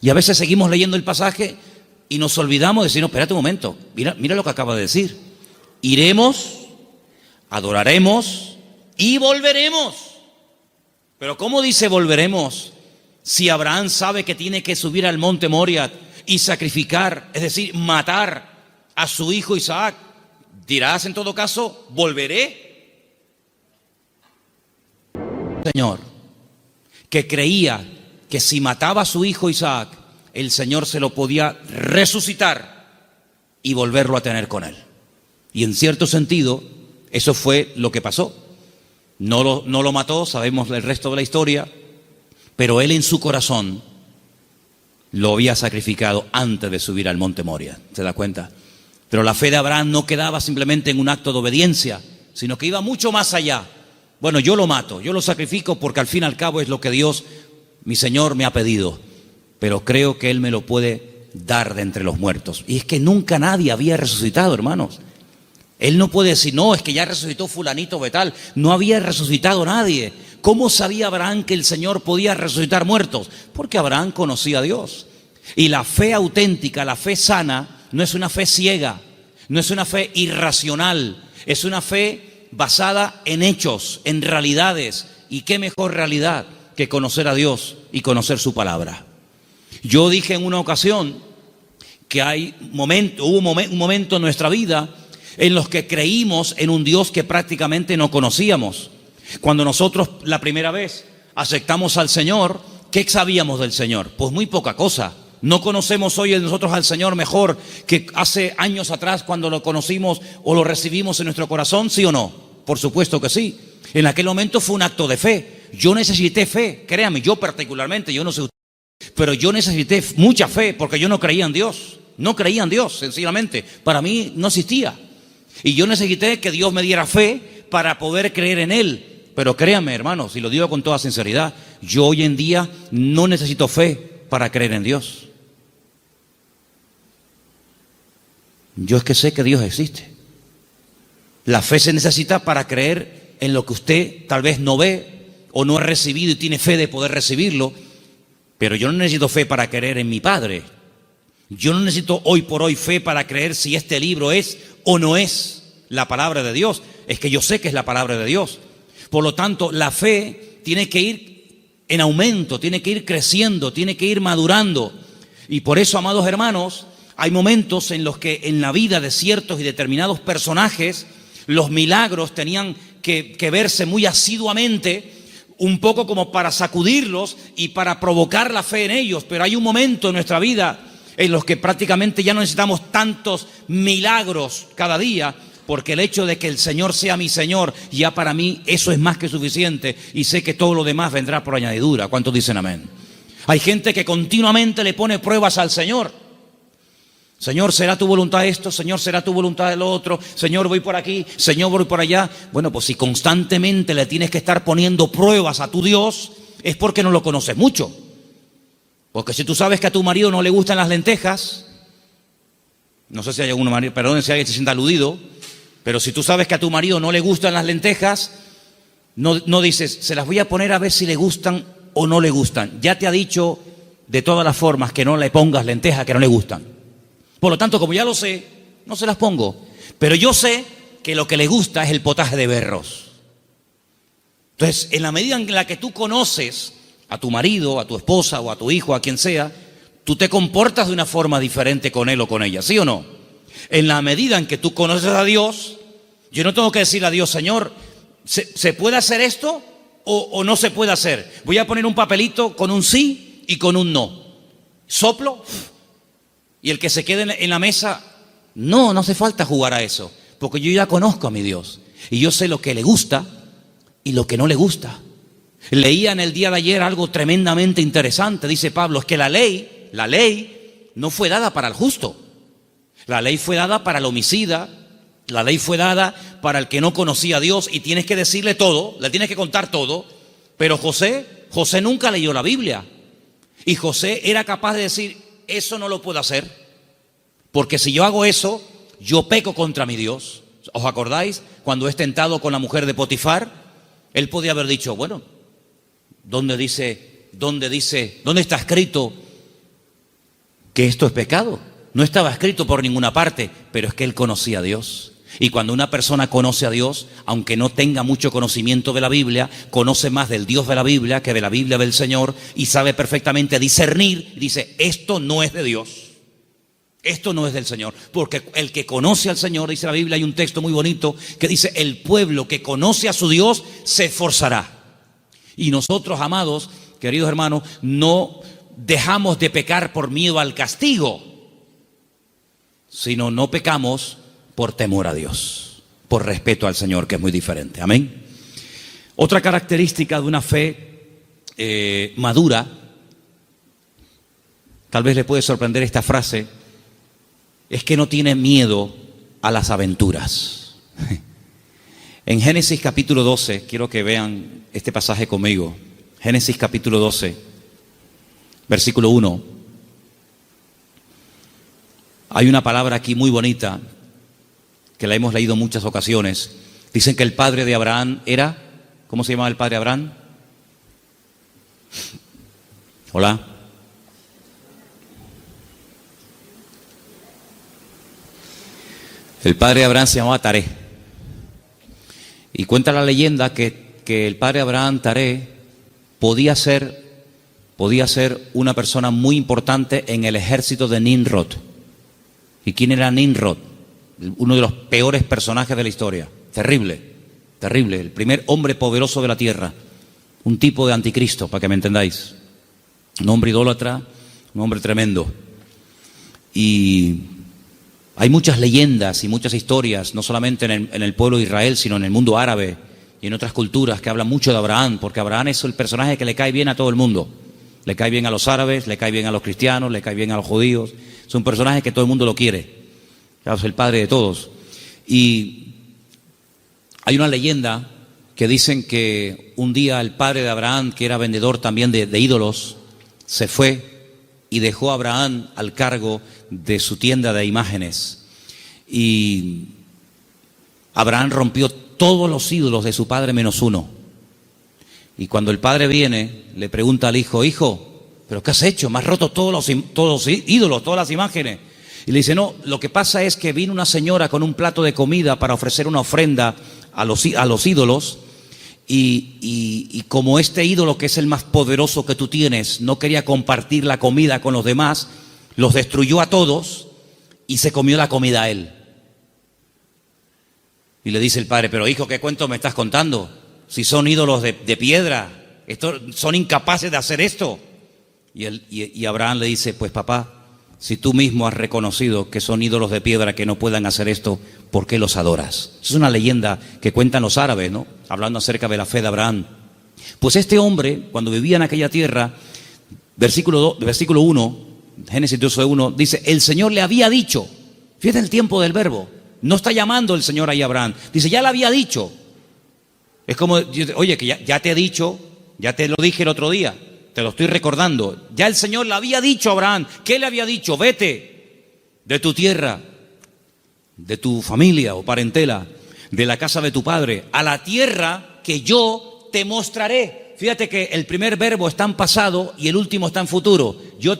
Y a veces seguimos leyendo el pasaje y nos olvidamos de decir, no, espérate un momento, mira lo que acaba de decir. Iremos, adoraremos y volveremos. Pero ¿cómo dice volveremos si Abraham sabe que tiene que subir al monte Moria y sacrificar, es decir, matar a su hijo Isaac? Dirás en todo caso, volveré. Señor, que creía que si mataba a su hijo Isaac, el Señor se lo podía resucitar y volverlo a tener con él. Y en cierto sentido, eso fue lo que pasó. No lo mató, sabemos el resto de la historia, pero él en su corazón lo había sacrificado antes de subir al monte Moria. ¿Se da cuenta? Pero la fe de Abraham no quedaba simplemente en un acto de obediencia, sino que iba mucho más allá. Bueno, yo lo mato, yo lo sacrifico porque al fin y al cabo es lo que Dios, mi Señor, me ha pedido. Pero creo que Él me lo puede dar de entre los muertos. Y es que nunca nadie había resucitado, hermanos. Él no puede decir, no, es que ya resucitó fulanito de tal. No había resucitado nadie. ¿Cómo sabía Abraham que el Señor podía resucitar muertos? Porque Abraham conocía a Dios. Y la fe auténtica, la fe sana, no es una fe ciega, no es una fe irracional, es una fe basada en hechos, en realidades. Y qué mejor realidad que conocer a Dios y conocer su palabra. Yo dije en una ocasión que hubo un momento en nuestra vida en los que creímos en un Dios que prácticamente no conocíamos. Cuando nosotros la primera vez aceptamos al Señor, ¿qué sabíamos del Señor? Pues muy poca cosa. No conocemos hoy nosotros al Señor mejor que hace años atrás cuando lo conocimos o lo recibimos en nuestro corazón, ¿sí o no? Por supuesto que sí. En aquel momento fue un acto de fe. Yo necesité fe, créame, yo particularmente, yo no sé usted, pero yo necesité mucha fe porque yo no creía en Dios. No creía en Dios, sencillamente. Para mí no existía. Y yo necesité que Dios me diera fe para poder creer en Él. Pero créanme, hermanos, y lo digo con toda sinceridad, yo hoy en día no necesito fe para creer en Dios. Yo es que sé que Dios existe. La fe se necesita para creer en lo que usted tal vez no ve o no ha recibido y tiene fe de poder recibirlo. Pero yo no necesito fe para creer en mi Padre. Yo no necesito hoy por hoy fe para creer si este libro es o no es la palabra de Dios. Es que yo sé que es la palabra de Dios. Por lo tanto, la fe tiene que ir en aumento, tiene que ir creciendo, tiene que ir madurando. Y por eso, amados hermanos, hay momentos en los que en la vida de ciertos y determinados personajes, los milagros tenían que verse muy asiduamente, un poco como para sacudirlos y para provocar la fe en ellos. Pero hay un momento en nuestra vida en los que prácticamente ya no necesitamos tantos milagros cada día, porque el hecho de que el Señor sea mi Señor, ya para mí eso es más que suficiente, y sé que todo lo demás vendrá por añadidura. ¿Cuántos dicen amén? Hay gente que continuamente le pone pruebas al Señor. Señor, ¿será tu voluntad esto? Señor, ¿será tu voluntad lo otro? Señor, voy por aquí, Señor, voy por allá. Bueno, pues si constantemente le tienes que estar poniendo pruebas a tu Dios, es porque no lo conoces mucho. Porque si tú sabes que a tu marido no le gustan las lentejas, no sé si hay algún marido, perdón si alguien se sienta aludido, pero si tú sabes que a tu marido no le gustan las lentejas, no dices, se las voy a poner a ver si le gustan o no le gustan. Ya te ha dicho de todas las formas que no le pongas lentejas que no le gustan. Por lo tanto, como ya lo sé, no se las pongo. Pero yo sé que lo que le gusta es el potaje de berros. Entonces, en la medida en la que tú conoces a tu marido, a tu esposa o a tu hijo, a quien sea, tú te comportas de una forma diferente con él o con ella, ¿sí o no? En la medida en que tú conoces a Dios, yo no tengo que decirle a Dios, Señor, ¿se puede hacer esto o no se puede hacer? Voy a poner un papelito con un sí y con un no. Soplo y el que se quede en la mesa, no hace falta jugar a eso, porque yo ya conozco a mi Dios y yo sé lo que le gusta y lo que no le gusta. Leía en el día de ayer algo tremendamente interesante. Dice Pablo, es que la ley no fue dada para el justo. La ley fue dada para el homicida, la ley fue dada para el que no conocía a Dios y tienes que decirle todo, le tienes que contar todo. Pero José nunca leyó la Biblia y José era capaz de decir, eso no lo puedo hacer, porque si yo hago eso, yo peco contra mi Dios. ¿Os acordáis? Cuando es tentado con la mujer de Potifar, él podía haber dicho, bueno, ¿dónde está escrito que esto es pecado? No estaba escrito por ninguna parte, pero es que él conocía a Dios. Y cuando una persona conoce a Dios, aunque no tenga mucho conocimiento de la Biblia, conoce más del Dios de la Biblia que de la Biblia del Señor y sabe perfectamente discernir y dice, esto no es de Dios, esto no es del Señor. Porque el que conoce al Señor, dice la Biblia, hay un texto muy bonito que dice, el pueblo que conoce a su Dios se esforzará. Y nosotros, amados, queridos hermanos, no dejamos de pecar por miedo al castigo, sino no pecamos por temor a Dios, por respeto al Señor, que es muy diferente. Amén. Otra característica de una fe madura, tal vez le puede sorprender esta frase, es que no tiene miedo a las aventuras. En Génesis capítulo 12, quiero que vean este pasaje conmigo. Génesis capítulo 12, versículo 1. Hay una palabra aquí muy bonita que la hemos leído en muchas ocasiones. Dicen que el padre de Abraham era, ¿cómo se llamaba el padre de Abraham? Hola. El padre de Abraham se llamaba Taré. Y cuenta la leyenda que el padre Abraham Taré podía ser una persona muy importante en el ejército de Nimrod. ¿Y quién era Nimrod? Uno de los peores personajes de la historia. Terrible, terrible. El primer hombre poderoso de la tierra. Un tipo de anticristo, para que me entendáis. Un hombre idólatra, un hombre tremendo. Y hay muchas leyendas y muchas historias, no solamente en el pueblo de Israel, sino en el mundo árabe y en otras culturas que hablan mucho de Abraham, porque Abraham es el personaje que le cae bien a todo el mundo. Le cae bien a los árabes, le cae bien a los cristianos, le cae bien a los judíos. Es un personaje que todo el mundo lo quiere. Es el padre de todos. Y hay una leyenda que dicen que un día el padre de Abraham, que era vendedor también de ídolos, se fue y dejó a Abraham al cargo de su tienda de imágenes. Y Abraham rompió todos los ídolos de su padre menos uno. Y cuando el padre viene, le pregunta al hijo: hijo, ¿pero qué has hecho? Me has roto todos los ídolos, todas las imágenes. Y le dice: no, lo que pasa es que vino una señora con un plato de comida para ofrecer una ofrenda a los ídolos. Y como este ídolo, que es el más poderoso que tú tienes, no quería compartir la comida con los demás, los destruyó a todos y se comió la comida a él. Y le dice el padre: pero hijo, ¿qué cuento me estás contando? Si son ídolos de piedra, son incapaces de hacer esto. Y Abraham le dice: pues papá, si tú mismo has reconocido que son ídolos de piedra que no puedan hacer esto, ¿por qué los adoras? Es una leyenda que cuentan los árabes, ¿no? Hablando acerca de la fe de Abraham. Pues este hombre, cuando vivía en aquella tierra, versículo 1, Génesis 12:1, dice: el Señor le había dicho. Fíjate el tiempo del verbo. No está llamando el Señor ahí a Abraham. Dice: ya le había dicho. Es como, oye, que ya te he dicho, ya te lo dije el otro día, te lo estoy recordando. Ya el Señor le había dicho a Abraham. ¿Qué le había dicho? Vete de tu tierra, de tu familia o parentela, de la casa de tu padre, a la tierra que yo te mostraré. Fíjate que el primer verbo está en pasado y el último está en futuro. Ya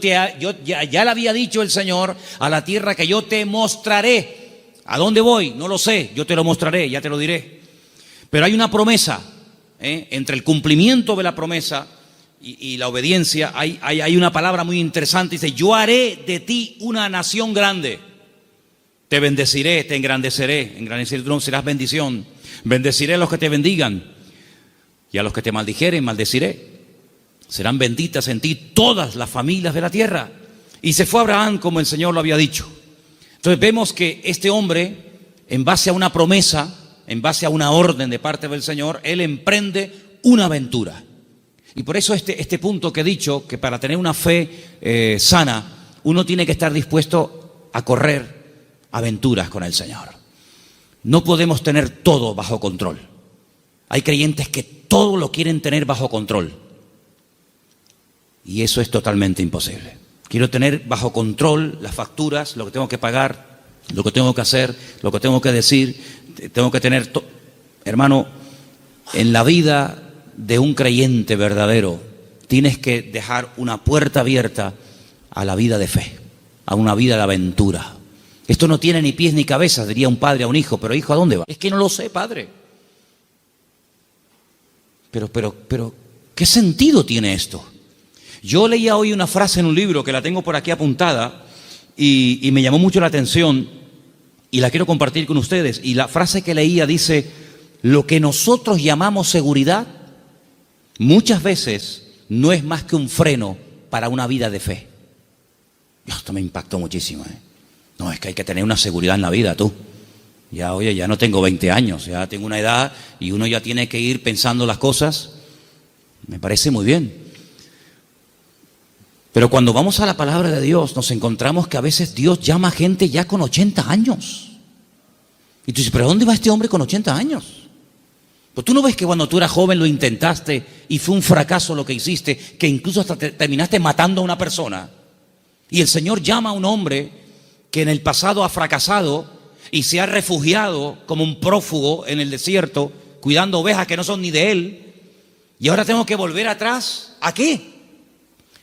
le había dicho el Señor: a la tierra que yo te mostraré. ¿A dónde voy? No lo sé, yo te lo mostraré, ya te lo diré. Pero hay una promesa, entre el cumplimiento de la promesa y la obediencia, hay una palabra muy interesante. Dice: yo haré de ti una nación grande. Te bendeciré, te engrandeceré. Engrandeceré tu nombre, serás bendición. Bendeciré a los que te bendigan, y a los que te maldijeren, maldeciré. Serán benditas en ti todas las familias de la tierra. Y se fue Abraham como el Señor lo había dicho. Entonces vemos que este hombre, en base a una promesa, en base a una orden de parte del Señor, él emprende una aventura. Y por eso este punto que he dicho, que para tener una fe sana, uno tiene que estar dispuesto a correr aventuras con el Señor. No podemos tener todo bajo control. Hay creyentes que todo lo quieren tener bajo control. Y eso es totalmente imposible. Quiero tener bajo control las facturas, lo que tengo que pagar, lo que tengo que hacer, lo que tengo que decir. Tengo que tener, hermano, en la vida de un creyente verdadero, tienes que dejar una puerta abierta a la vida de fe, a una vida de aventura. Esto no tiene ni pies ni cabeza, diría un padre a un hijo. Pero hijo, ¿a dónde va? Es que no lo sé, padre. Pero, ¿qué sentido tiene esto? Yo leía hoy una frase en un libro que la tengo por aquí apuntada y me llamó mucho la atención y la quiero compartir con ustedes. Y la frase que leía dice: lo que nosotros llamamos seguridad muchas veces no es más que un freno para una vida de fe. Esto me impactó muchísimo, No, es que hay que tener una seguridad en la vida, tú. Ya, oye, ya no tengo 20 años, ya tengo una edad y uno ya tiene que ir pensando las cosas. Me parece muy bien. Pero cuando vamos a la palabra de Dios, nos encontramos que a veces Dios llama a gente ya con 80 años. Y tú dices: ¿pero dónde va este hombre con 80 años? Pues tú no ves que cuando tú eras joven lo intentaste y fue un fracaso lo que hiciste, que incluso hasta terminaste matando a una persona. Y el Señor llama a un hombre que en el pasado ha fracasado y se ha refugiado como un prófugo en el desierto, cuidando ovejas que no son ni de él. Y ahora tengo que volver atrás. ¿A qué?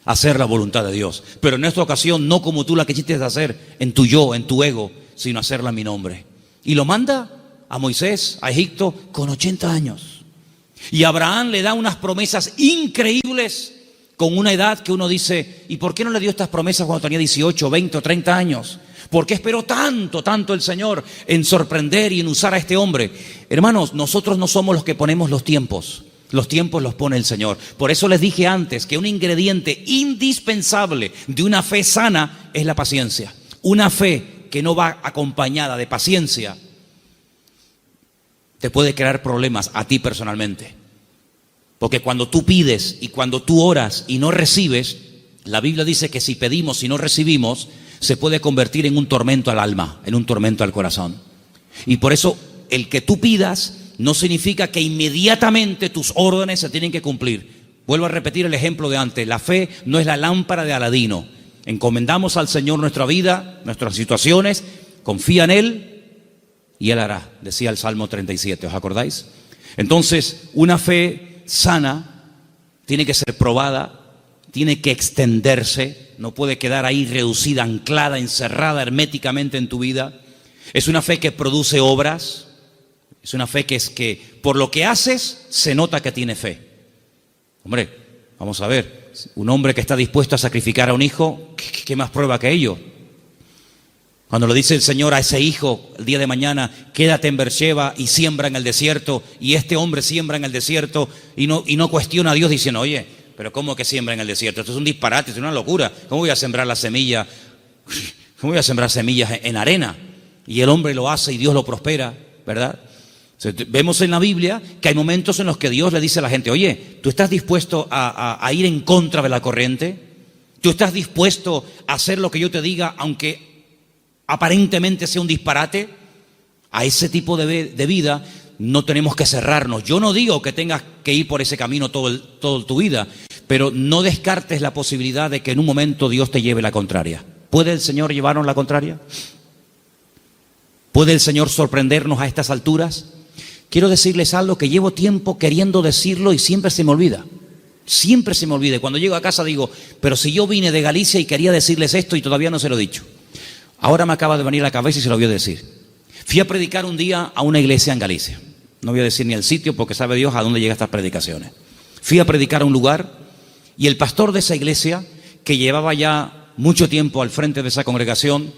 Hacer la voluntad de Dios. Pero en esta ocasión no como tú la quisiste hacer en tu yo, en tu ego, sino hacerla en mi nombre. Y lo manda a Moisés, a Egipto, con 80 años. Y Abraham le da unas promesas increíbles con una edad que uno dice, ¿y por qué no le dio estas promesas cuando tenía 18, 20 o 30 años? ¿Por qué esperó tanto el Señor en sorprender y en usar a este hombre? Hermanos, nosotros no somos los que ponemos los tiempos los pone el Señor. Por eso les dije antes que un ingrediente indispensable de una fe sana es la paciencia. Una fe que no va acompañada de paciencia te puede crear problemas a ti personalmente. Porque cuando tú pides y cuando tú oras y no recibes, la Biblia dice que si pedimos y no recibimos, se puede convertir en un tormento al alma, en un tormento al corazón. Y por eso el que tú pidas no significa que inmediatamente tus órdenes se tienen que cumplir. Vuelvo a repetir el ejemplo de antes. La fe no es la lámpara de Aladino. Encomendamos al Señor nuestra vida, nuestras situaciones, confía en Él y Él hará, decía el Salmo 37, ¿os acordáis? Entonces, una fe sana tiene que ser probada, tiene que extenderse, no puede quedar ahí reducida, anclada, encerrada herméticamente en tu vida. Es una fe que produce obras, es una fe que es que por lo que haces se nota que tiene fe. Hombre, vamos a ver, un hombre que está dispuesto a sacrificar a un hijo, ¿qué más prueba que ello? Cuando le dice el Señor a ese hijo el día de mañana, quédate en Beersheba y siembra en el desierto, y este hombre siembra en el desierto y no cuestiona a Dios diciendo, oye, pero ¿cómo que siembra en el desierto? Esto es un disparate, es una locura. ¿Cómo voy a sembrar la semilla? ¿Cómo voy a sembrar semillas en arena? Y el hombre lo hace y Dios lo prospera, ¿verdad? Vemos en la Biblia que hay momentos en los que Dios le dice a la gente, oye, ¿tú estás dispuesto a ir en contra de la corriente? ¿Tú estás dispuesto a hacer lo que yo te diga, aunque aparentemente sea un disparate? A ese tipo de vida no tenemos que cerrarnos. Yo no digo que tengas que ir por ese camino toda tu vida, pero no descartes la posibilidad de que en un momento Dios te lleve la contraria. ¿Puede el Señor llevarnos la contraria? ¿Puede el Señor sorprendernos a estas alturas? Quiero decirles algo que llevo tiempo queriendo decirlo y siempre se me olvida. Siempre se me olvida. Cuando llego a casa digo, pero si yo vine de Galicia y quería decirles esto y todavía no se lo he dicho. Ahora me acaba de venir a la cabeza y se lo voy a decir. Fui a predicar un día a una iglesia en Galicia. No voy a decir ni el sitio porque sabe Dios a dónde llegan estas predicaciones. Fui a predicar a un lugar y el pastor de esa iglesia, que llevaba ya mucho tiempo al frente de esa congregación,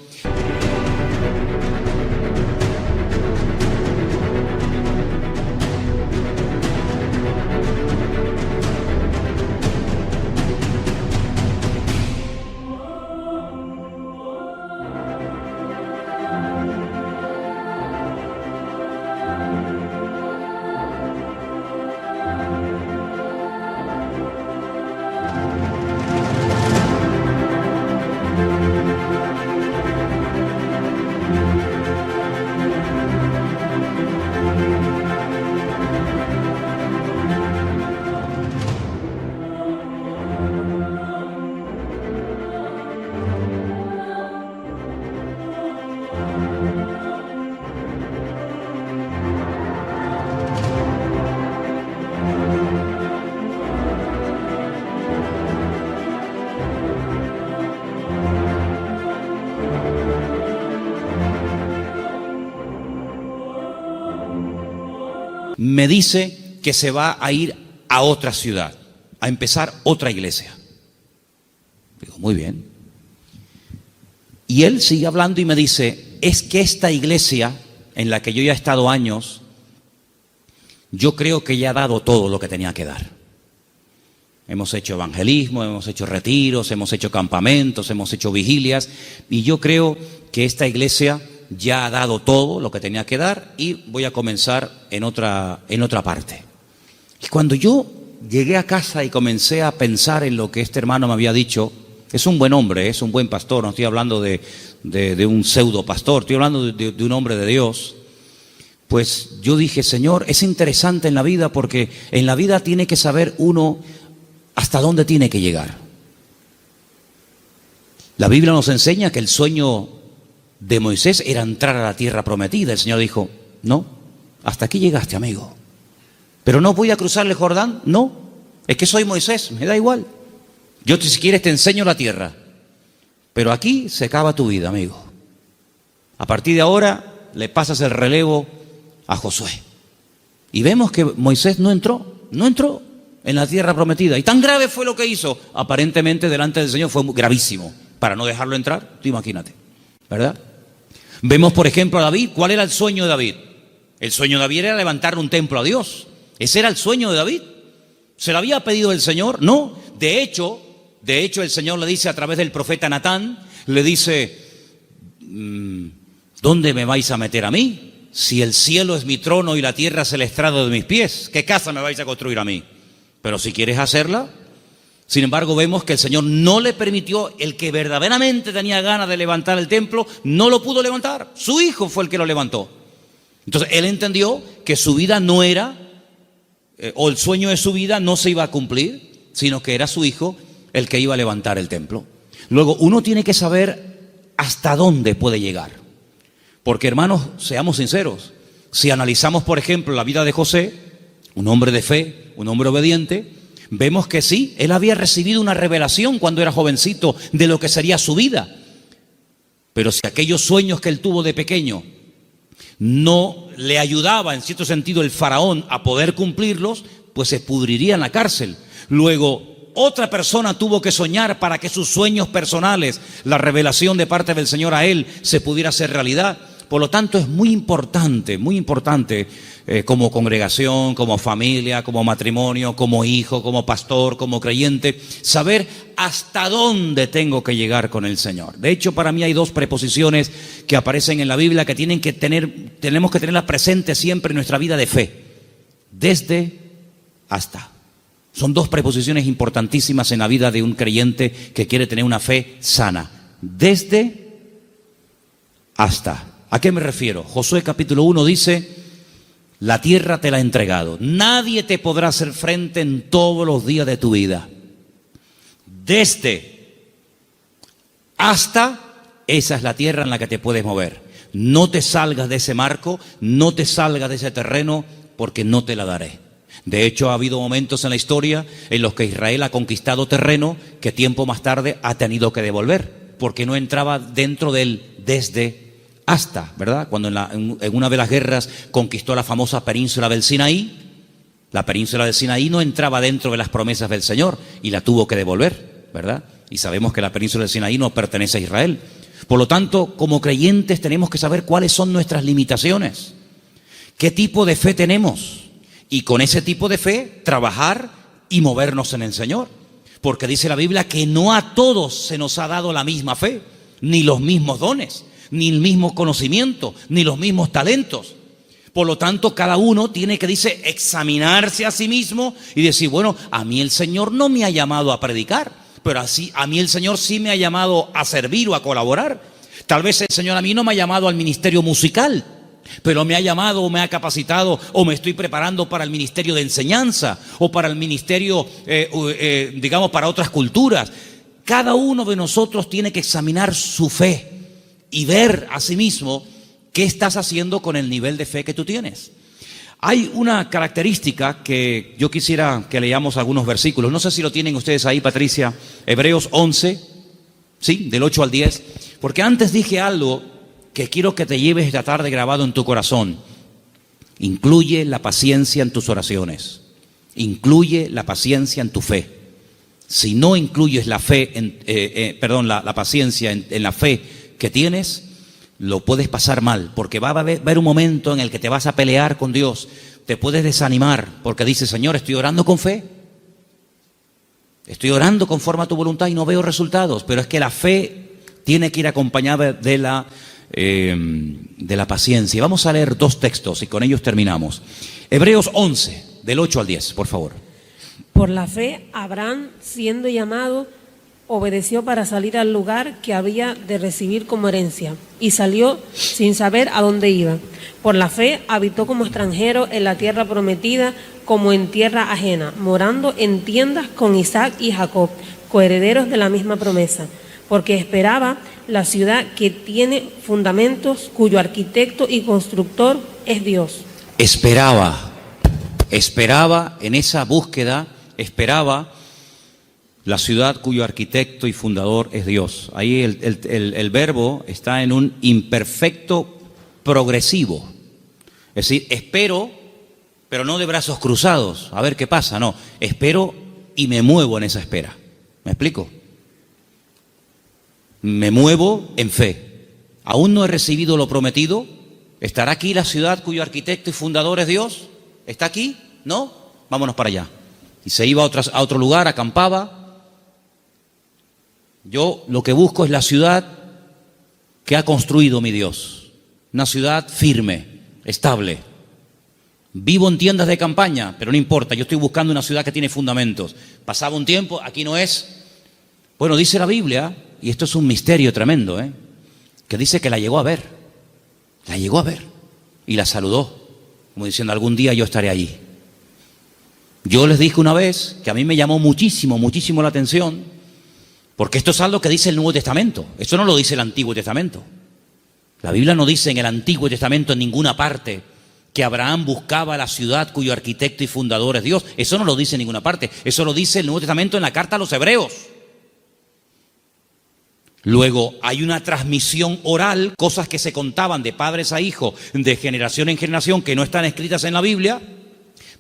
me dice que se va a ir a otra ciudad, a empezar otra iglesia. Digo, muy bien. Y él sigue hablando y me dice, es que esta iglesia en la que yo ya he estado años, yo creo que ya ha dado todo lo que tenía que dar. Hemos hecho evangelismo, hemos hecho retiros, hemos hecho campamentos, hemos hecho vigilias, y yo creo que esta iglesia ya ha dado todo lo que tenía que dar y voy a comenzar en otra parte. Y cuando yo llegué a casa y comencé a pensar en lo que este hermano me había dicho, es un buen hombre, es un buen pastor, no estoy hablando de un pseudo pastor, estoy hablando de un hombre de Dios, pues yo dije, Señor, es interesante en la vida porque en la vida tiene que saber uno hasta dónde tiene que llegar. La Biblia nos enseña que el sueño de Moisés era entrar a la tierra prometida. El Señor dijo, no, hasta aquí llegaste, amigo. Pero no voy a cruzar el Jordán, no, es que soy Moisés, me da igual. Yo si quieres te enseño la tierra, pero aquí se acaba tu vida, amigo. A partir de ahora le pasas el relevo a Josué. Y vemos que Moisés no entró en la tierra prometida. Y tan grave fue lo que hizo, aparentemente delante del Señor fue gravísimo, para no dejarlo entrar, tú imagínate, ¿verdad? Vemos, por ejemplo, a David. ¿Cuál era el sueño de David? El sueño de David era levantar un templo a Dios. Ese era el sueño de David. ¿Se lo había pedido el Señor? No. De hecho, el Señor le dice a través del profeta Natán, le dice, ¿dónde me vais a meter a mí? Si el cielo es mi trono y la tierra es el estrado de mis pies, ¿qué casa me vais a construir a mí? Pero si quieres hacerla. Sin embargo, vemos que el Señor no le permitió. El que verdaderamente tenía ganas de levantar el templo, no lo pudo levantar. Su hijo fue el que lo levantó. Entonces, él entendió que su vida no era, o el sueño de su vida no se iba a cumplir, sino que era su hijo el que iba a levantar el templo. Luego, uno tiene que saber hasta dónde puede llegar. Porque, hermanos, seamos sinceros. Si analizamos, por ejemplo, la vida de José, un hombre de fe, un hombre obediente, vemos que sí, él había recibido una revelación cuando era jovencito de lo que sería su vida. Pero si aquellos sueños que él tuvo de pequeño no le ayudaba, en cierto sentido, el faraón a poder cumplirlos, pues se pudriría en la cárcel. Luego, otra persona tuvo que soñar para que sus sueños personales, la revelación de parte del Señor a él, se pudiera hacer realidad. Por lo tanto, es muy importante como congregación, como familia, como matrimonio, como hijo, como pastor, como creyente, saber hasta dónde tengo que llegar con el Señor. De hecho, para mí hay dos preposiciones que aparecen en la Biblia que tenemos que tenerlas presentes siempre en nuestra vida de fe. Desde, hasta. Son dos preposiciones importantísimas en la vida de un creyente que quiere tener una fe sana. Desde, hasta. ¿A qué me refiero? Josué capítulo 1 dice, la tierra te la he entregado. Nadie te podrá hacer frente en todos los días de tu vida. Desde, hasta, esa es la tierra en la que te puedes mover. No te salgas de ese marco, no te salgas de ese terreno, porque no te la daré. De hecho, ha habido momentos en la historia en los que Israel ha conquistado terreno que tiempo más tarde ha tenido que devolver, porque no entraba dentro del desde, hasta, ¿verdad? Cuando en una de las guerras conquistó la famosa península del Sinaí, la península del Sinaí no entraba dentro de las promesas del Señor y la tuvo que devolver, ¿verdad? Y sabemos que la península del Sinaí no pertenece a Israel. Por lo tanto, como creyentes tenemos que saber cuáles son nuestras limitaciones, qué tipo de fe tenemos y con ese tipo de fe trabajar y movernos en el Señor. Porque dice la Biblia que no a todos se nos ha dado la misma fe, ni los mismos dones, ni el mismo conocimiento, ni los mismos talentos. Por lo tanto, cada uno tiene que, examinarse a sí mismo y decir, bueno, a mí el Señor no me ha llamado a predicar, pero así a mí el Señor sí me ha llamado a servir o a colaborar. Tal vez el Señor a mí no me ha llamado al ministerio musical, pero me ha llamado o me ha capacitado o me estoy preparando para el ministerio de enseñanza o para el ministerio, para otras culturas. Cada uno de nosotros tiene que examinar su fe y ver a sí mismo qué estás haciendo con el nivel de fe que tú tienes. Hay una característica que yo quisiera que leamos algunos versículos. No sé si lo tienen ustedes ahí, Patricia. Hebreos 11, ¿sí? Del 8 al 10. Porque antes dije algo que quiero que te lleves esta tarde grabado en tu corazón. Incluye la paciencia en tus oraciones. Incluye la paciencia en tu fe. Si no incluyes la fe, la paciencia en la fe que tienes, lo puedes pasar mal, porque va a haber un momento en el que te vas a pelear con Dios, te puedes desanimar, porque dices, Señor, estoy orando con fe, estoy orando conforme a tu voluntad y no veo resultados, pero es que la fe tiene que ir acompañada de la paciencia. Vamos a leer dos textos y con ellos terminamos. Hebreos 11, del 8 al 10, por favor. Por la fe, Abraham, siendo llamado, obedeció para salir al lugar que había de recibir como herencia, y salió sin saber a dónde iba. Por la fe habitó como extranjero en la tierra prometida, como en tierra ajena, morando en tiendas con Isaac y Jacob, coherederos de la misma promesa, porque esperaba la ciudad que tiene fundamentos, cuyo arquitecto y constructor es Dios. Esperaba en esa búsqueda, esperaba la ciudad cuyo arquitecto y fundador es Dios. Ahí el verbo está en un imperfecto progresivo. Es decir, espero, pero no de brazos cruzados, a ver qué pasa, no. Espero y me muevo en esa espera. ¿Me explico? Me muevo en fe. Aún no he recibido lo prometido. ¿Estará aquí la ciudad cuyo arquitecto y fundador es Dios? ¿Está aquí? ¿No? Vámonos para allá. Y se iba a otro lugar, acampaba. Yo lo que busco es la ciudad que ha construido mi Dios. Una ciudad firme, estable. Vivo en tiendas de campaña, pero no importa, yo estoy buscando una ciudad que tiene fundamentos. Pasaba un tiempo, aquí no es. Bueno, dice la Biblia, y esto es un misterio tremendo, que dice que la llegó a ver. La llegó a ver y la saludó, como diciendo, algún día yo estaré allí. Yo les dije una vez que a mí me llamó muchísimo la atención, porque esto es algo que dice el Nuevo Testamento. Esto no lo dice el Antiguo Testamento. La Biblia no dice en el Antiguo Testamento en ninguna parte que Abraham buscaba la ciudad cuyo arquitecto y fundador es Dios. Eso no lo dice en ninguna parte. Eso lo dice el Nuevo Testamento en la carta a los Hebreos. Luego hay una transmisión oral, cosas que se contaban de padres a hijos, de generación en generación, que no están escritas en la Biblia,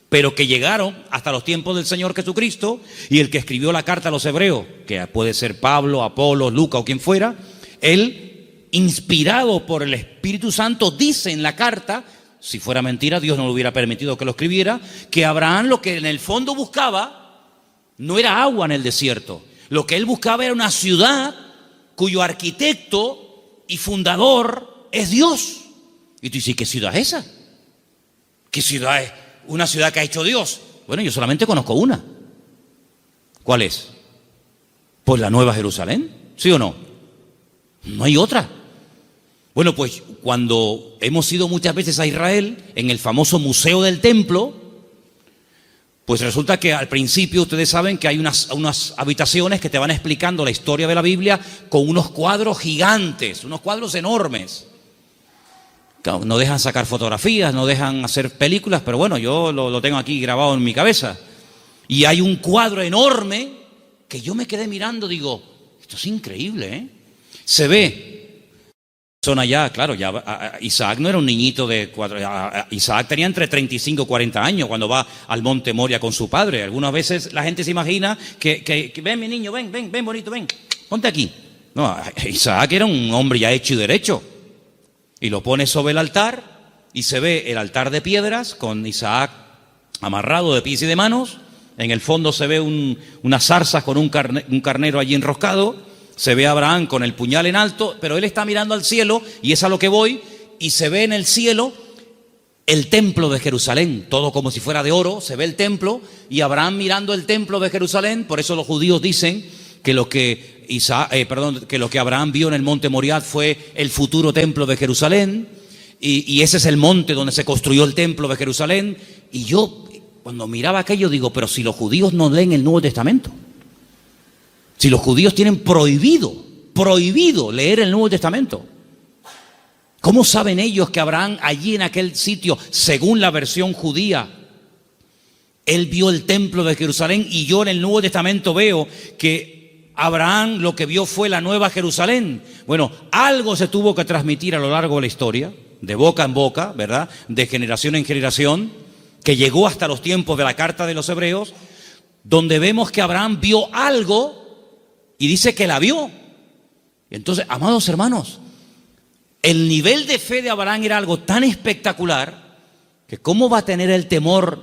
pero que llegaron hasta los tiempos del Señor Jesucristo, y el que escribió la carta a los Hebreos, que puede ser Pablo, Apolo, Lucas o quien fuera, él, inspirado por el Espíritu Santo, dice en la carta, si fuera mentira, Dios no le hubiera permitido que lo escribiera, que Abraham lo que en el fondo buscaba no era agua en el desierto, lo que él buscaba era una ciudad cuyo arquitecto y fundador es Dios. Y tú dices, ¿qué ciudad es esa? ¿Qué ciudad es? ¿Una ciudad que ha hecho Dios? Bueno, yo solamente conozco una. ¿Cuál es? Pues la Nueva Jerusalén, ¿sí o no? No hay otra. Bueno, pues cuando hemos ido muchas veces a Israel, en el famoso Museo del Templo, pues resulta que al principio ustedes saben que hay unas habitaciones que te van explicando la historia de la Biblia con unos cuadros gigantes, unos cuadros enormes. No dejan sacar fotografías, no dejan hacer películas, pero bueno, yo lo tengo aquí grabado en mi cabeza. Y hay un cuadro enorme que yo me quedé mirando, digo, esto es increíble, Se ve. Son allá, claro, ya Isaac no era un niñito de 4, Isaac tenía entre 35 y 40 años cuando va al monte Moria con su padre. Algunas veces la gente se imagina que ven mi niño, ven bonito, ven, ponte aquí. No, Isaac era un hombre ya hecho y derecho. Y lo pone sobre el altar y se ve el altar de piedras con Isaac amarrado de pies y de manos. En el fondo se ve unas zarzas con un carnero allí enroscado. Se ve a Abraham con el puñal en alto, pero él está mirando al cielo, y es a lo que voy, y se ve en el cielo el templo de Jerusalén, todo como si fuera de oro, se ve el templo, y Abraham mirando el templo de Jerusalén. Por eso los judíos dicen que lo que Abraham vio en el monte Moriah fue el futuro templo de Jerusalén, y ese es el monte donde se construyó el templo de Jerusalén. Y yo, cuando miraba aquello, digo, pero si los judíos no leen el Nuevo Testamento, si los judíos tienen prohibido leer el Nuevo Testamento, ¿cómo saben ellos que Abraham allí en aquel sitio, según la versión judía, él vio el templo de Jerusalén? Y yo en el Nuevo Testamento veo que Abraham lo que vio fue la Nueva Jerusalén. Bueno, algo se tuvo que transmitir a lo largo de la historia, de boca en boca, ¿verdad? De generación en generación, que llegó hasta los tiempos de la carta de los Hebreos, donde vemos que Abraham vio algo. Y dice que la vio. Entonces, amados hermanos, el nivel de fe de Abraham era algo tan espectacular que ¿cómo va a tener el temor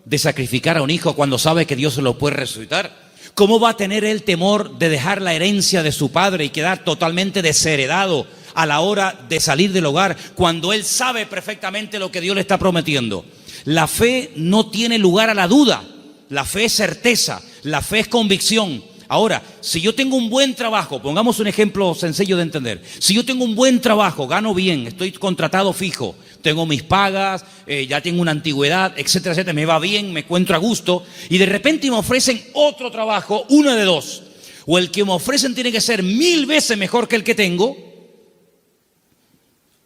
de sacrificar a un hijo cuando sabe que Dios se lo puede resucitar? ¿Cómo va a tener el temor de dejar la herencia de su padre y quedar totalmente desheredado a la hora de salir del hogar cuando él sabe perfectamente lo que Dios le está prometiendo? La fe no tiene lugar a la duda. La fe es certeza. La fe es convicción. Ahora, si yo tengo un buen trabajo, pongamos un ejemplo sencillo de entender. Si yo tengo un buen trabajo, gano bien, estoy contratado fijo, tengo mis pagas, ya tengo una antigüedad, etcétera, etcétera, me va bien, me encuentro a gusto, y de repente me ofrecen otro trabajo, una de dos. O el que me ofrecen tiene que ser 1000 veces mejor que el que tengo,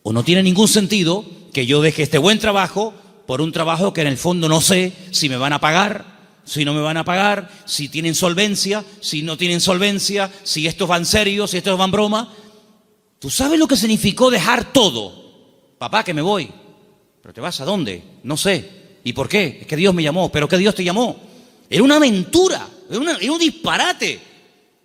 o no tiene ningún sentido que yo deje este buen trabajo por un trabajo que en el fondo no sé si me van a pagar, si no me van a pagar, si tienen solvencia, si no tienen solvencia, si estos van serios, si estos van broma. ¿Tú sabes lo que significó dejar todo papá, que me voy. ¿Pero te vas a dónde? No sé. ¿Y por qué? Es que Dios me llamó. ¿Pero qué Dios te llamó? Era una aventura, era un disparate.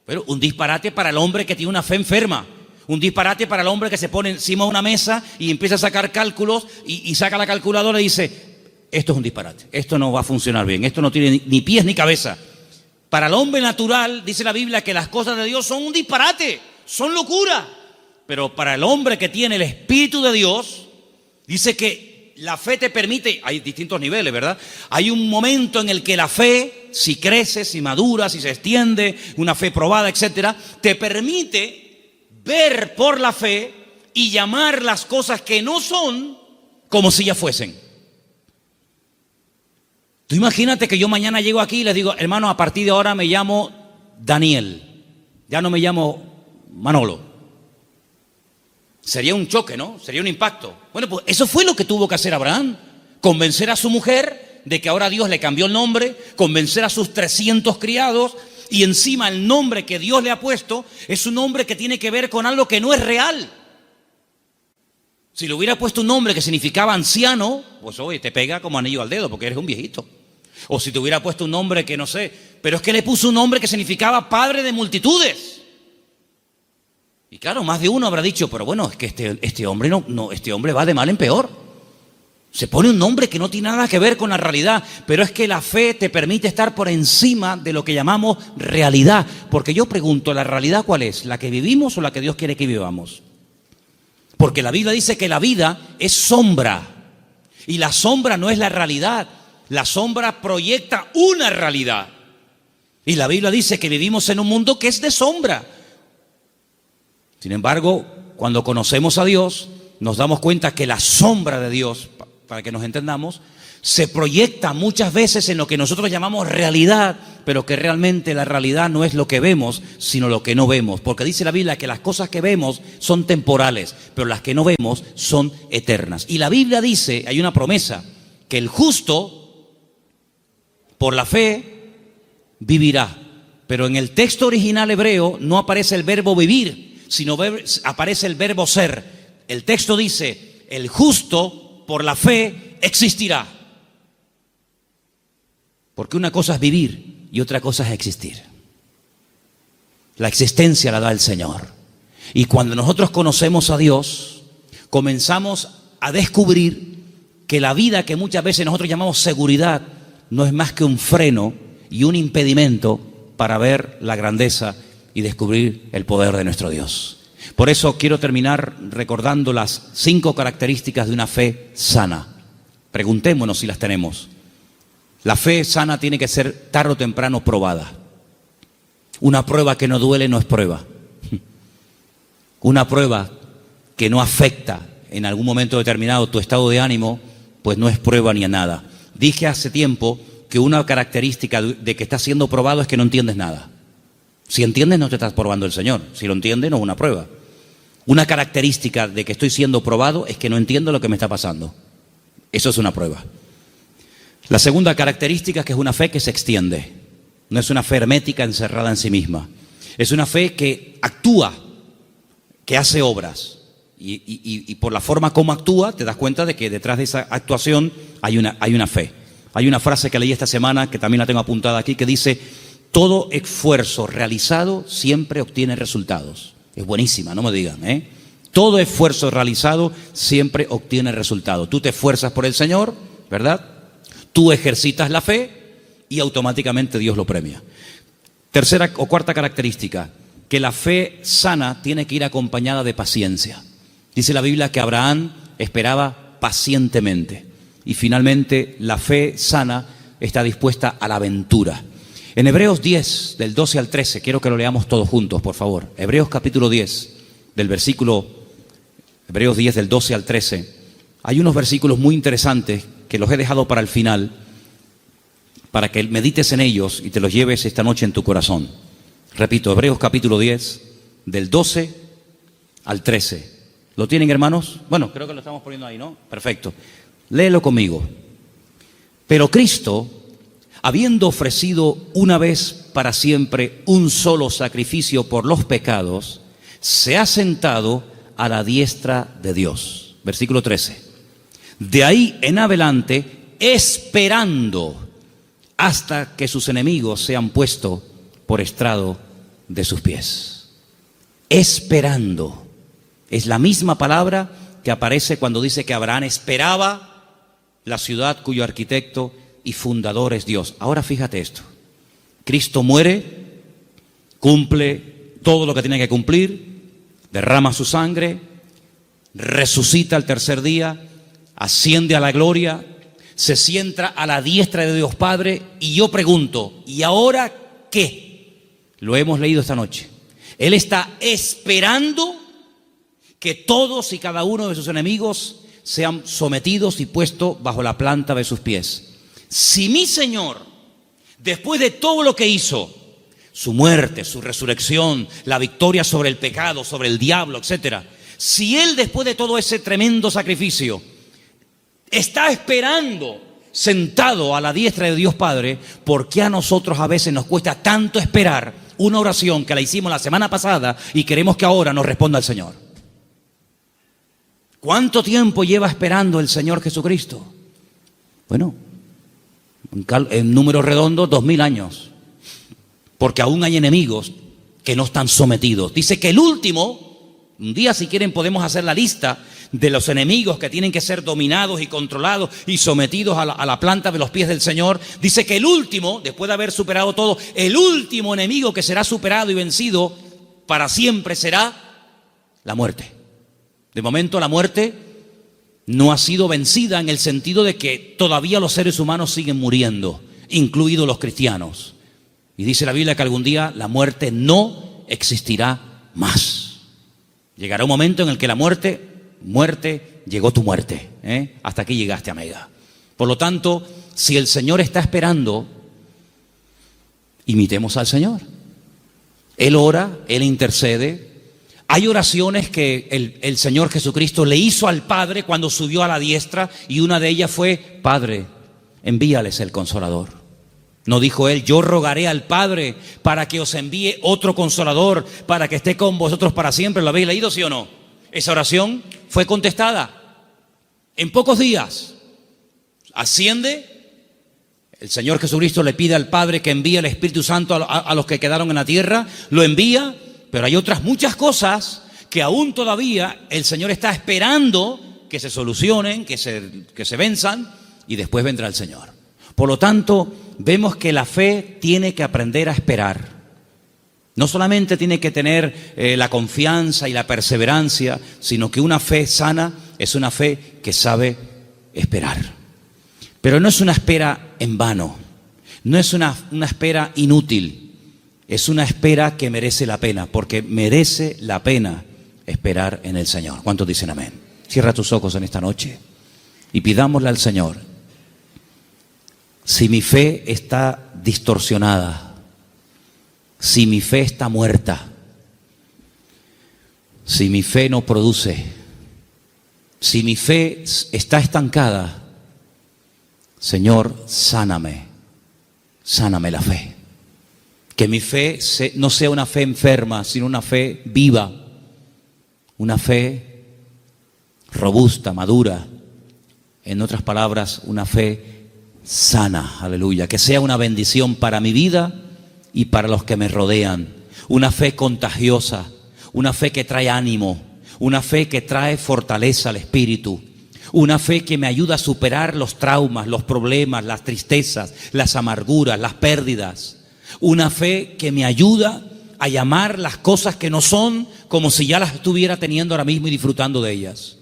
Pero un disparate para el hombre que tiene una fe enferma. Un disparate para el hombre que se pone encima de una mesa y empieza a sacar cálculos y saca la calculadora y dice, esto es un disparate, esto no va a funcionar bien, esto no tiene ni pies ni cabeza. Para el hombre natural, dice la Biblia, que las cosas de Dios son un disparate, son locura. Pero para el hombre que tiene el Espíritu de Dios, dice que la fe te permite, hay distintos niveles, ¿verdad? Hay un momento en el que la fe, si crece, si madura, si se extiende, una fe probada, etcétera, te permite ver por la fe y llamar las cosas que no son como si ya fuesen. Tú imagínate que yo mañana llego aquí y les digo, hermano, a partir de ahora me llamo Daniel, ya no me llamo Manolo. Sería un choque, ¿no? Sería un impacto. Bueno, pues eso fue lo que tuvo que hacer Abraham, convencer a su mujer de que ahora Dios le cambió el nombre, convencer a sus 300 criados. Y encima el nombre que Dios le ha puesto es un nombre que tiene que ver con algo que no es real. Si le hubiera puesto un nombre que significaba anciano, pues oye, te pega como anillo al dedo porque eres un viejito. O si te hubiera puesto un nombre que no sé, pero es que le puso un nombre que significaba padre de multitudes. Y claro, más de uno habrá dicho, pero bueno, es que este hombre este hombre va de mal en peor. Se pone un nombre que no tiene nada que ver con la realidad, pero es que la fe te permite estar por encima de lo que llamamos realidad. Porque yo pregunto, ¿la realidad cuál es? ¿La que vivimos o la que Dios quiere que vivamos? Porque la Biblia dice que la vida es sombra, y la sombra no es la realidad. La sombra proyecta una realidad. Y la Biblia dice que vivimos en un mundo que es de sombra. Sin embargo, cuando conocemos a Dios, nos damos cuenta que la sombra de Dios, para que nos entendamos, se proyecta muchas veces en lo que nosotros llamamos realidad, pero que realmente la realidad no es lo que vemos, sino lo que no vemos. Porque dice la Biblia que las cosas que vemos son temporales, pero las que no vemos son eternas. Y la Biblia dice, hay una promesa, que el justo, por la fe, vivirá. Pero en el texto original hebreo no aparece el verbo vivir, sino aparece el verbo ser. El texto dice, el justo por la fe existirá. Porque una cosa es vivir y otra cosa es existir. La existencia la da el Señor. Y cuando nosotros conocemos a Dios, comenzamos a descubrir que la vida que muchas veces nosotros llamamos seguridad no es más que un freno y un impedimento para ver la grandeza y descubrir el poder de nuestro Dios. Por eso quiero terminar recordando las 5 características de una fe sana. Preguntémonos si las tenemos. La fe sana tiene que ser tarde o temprano probada. Una prueba que no duele no es prueba. Una prueba que no afecta en algún momento determinado tu estado de ánimo, pues no es prueba ni a nada. Dije hace tiempo que una característica de que estás siendo probado es que no entiendes nada. Si entiendes, no te estás probando el Señor. Si lo entiendes, no es una prueba. Una característica de que estoy siendo probado es que no entiendo lo que me está pasando. Eso es una prueba. La segunda característica es que es una fe que se extiende. No es una fe hermética encerrada en sí misma. Es una fe que actúa, que hace obras. Y por la forma como actúa, te das cuenta de que detrás de esa actuación hay una fe. Hay una frase que leí esta semana, que también la tengo apuntada aquí, que dice: todo esfuerzo realizado siempre obtiene resultados. Es buenísima, no me digan, ¿eh? Todo esfuerzo realizado siempre obtiene resultados. Tú te esfuerzas por el Señor, ¿verdad? Tú ejercitas la fe y automáticamente Dios lo premia. Tercera o cuarta característica, que la fe sana tiene que ir acompañada de paciencia. Dice la Biblia que Abraham esperaba pacientemente. Y finalmente la fe sana está dispuesta a la aventura. En Hebreos 10, del 12 al 13, quiero que lo leamos todos juntos, por favor. Hebreos capítulo 10, Hebreos 10, del 12 al 13. Hay unos versículos muy interesantes que los he dejado para el final, para que medites en ellos y te los lleves esta noche en tu corazón. Repito, Hebreos capítulo 10, del 12 al 13. ¿Lo tienen, hermanos? Bueno, creo que lo estamos poniendo ahí, ¿no? Perfecto. Léelo conmigo. Pero Cristo, habiendo ofrecido una vez para siempre un solo sacrificio por los pecados, se ha sentado a la diestra de Dios. versículo 13. De ahí en adelante, esperando hasta que sus enemigos sean puestos por estrado de sus pies. Esperando. Es la misma palabra que aparece cuando dice que Abraham esperaba la ciudad cuyo arquitecto y fundador es Dios. Ahora fíjate esto. Cristo muere, cumple todo lo que tiene que cumplir, derrama su sangre, resucita al tercer día, asciende a la gloria, se sienta a la diestra de Dios Padre, y yo pregunto, ¿y ahora qué? Lo hemos leído esta noche. Él está esperando que todos y cada uno de sus enemigos sean sometidos y puestos bajo la planta de sus pies. Si mi Señor, después de todo lo que hizo, su muerte, su resurrección, la victoria sobre el pecado, sobre el diablo, etcétera, si Él después de todo ese tremendo sacrificio está esperando sentado a la diestra de Dios Padre, ¿por qué a nosotros a veces nos cuesta tanto esperar una oración que la hicimos la semana pasada y queremos que ahora nos responda el Señor? ¿Cuánto tiempo lleva esperando el Señor Jesucristo? Bueno, en número redondo, 2000 años. Porque aún hay enemigos que no están sometidos. Dice que el último, un día si quieren podemos hacer la lista de los enemigos que tienen que ser dominados y controlados y sometidos a la planta de los pies del Señor. Dice que el último, después de haber superado todo, el último enemigo que será superado y vencido para siempre será la muerte. De momento la muerte no ha sido vencida en el sentido de que todavía los seres humanos siguen muriendo, incluidos los cristianos. Y dice la Biblia que algún día la muerte no existirá más. Llegará un momento en el que la muerte, llegó tu muerte, hasta aquí llegaste, amiga. Por lo tanto, si el Señor está esperando, imitemos al Señor. Él ora, Él intercede. Hay oraciones que el Señor Jesucristo le hizo al Padre cuando subió a la diestra, y una de ellas fue: Padre, envíales el Consolador. No dijo Él: yo rogaré al Padre para que os envíe otro Consolador, para que esté con vosotros para siempre. ¿Lo habéis leído, sí o no? Esa oración fue contestada en pocos días. Asciende, el Señor Jesucristo le pide al Padre que envíe el Espíritu Santo a los que quedaron en la tierra, lo envía. Pero hay otras muchas cosas que aún todavía el Señor está esperando que se solucionen, que se venzan, y después vendrá el Señor. Por lo tanto, vemos que la fe tiene que aprender a esperar. No solamente tiene que tener la confianza y la perseverancia, sino que una fe sana es una fe que sabe esperar. Pero no es una espera en vano, no es una espera inútil. Es una espera que merece la pena, porque merece la pena esperar en el Señor. ¿Cuántos dicen amén? Cierra tus ojos en esta noche y pidámosle al Señor: si mi fe está distorsionada, si mi fe está muerta, si mi fe no produce, si mi fe está estancada, Señor, sáname la fe. Que mi fe no sea una fe enferma, sino una fe viva, una fe robusta, madura. En otras palabras, una fe sana, aleluya. Que sea una bendición para mi vida y para los que me rodean. Una fe contagiosa, una fe que trae ánimo, una fe que trae fortaleza al espíritu. Una fe que me ayuda a superar los traumas, los problemas, las tristezas, las amarguras, las pérdidas. Una fe que me ayuda a llamar las cosas que no son como si ya las estuviera teniendo ahora mismo y disfrutando de ellas.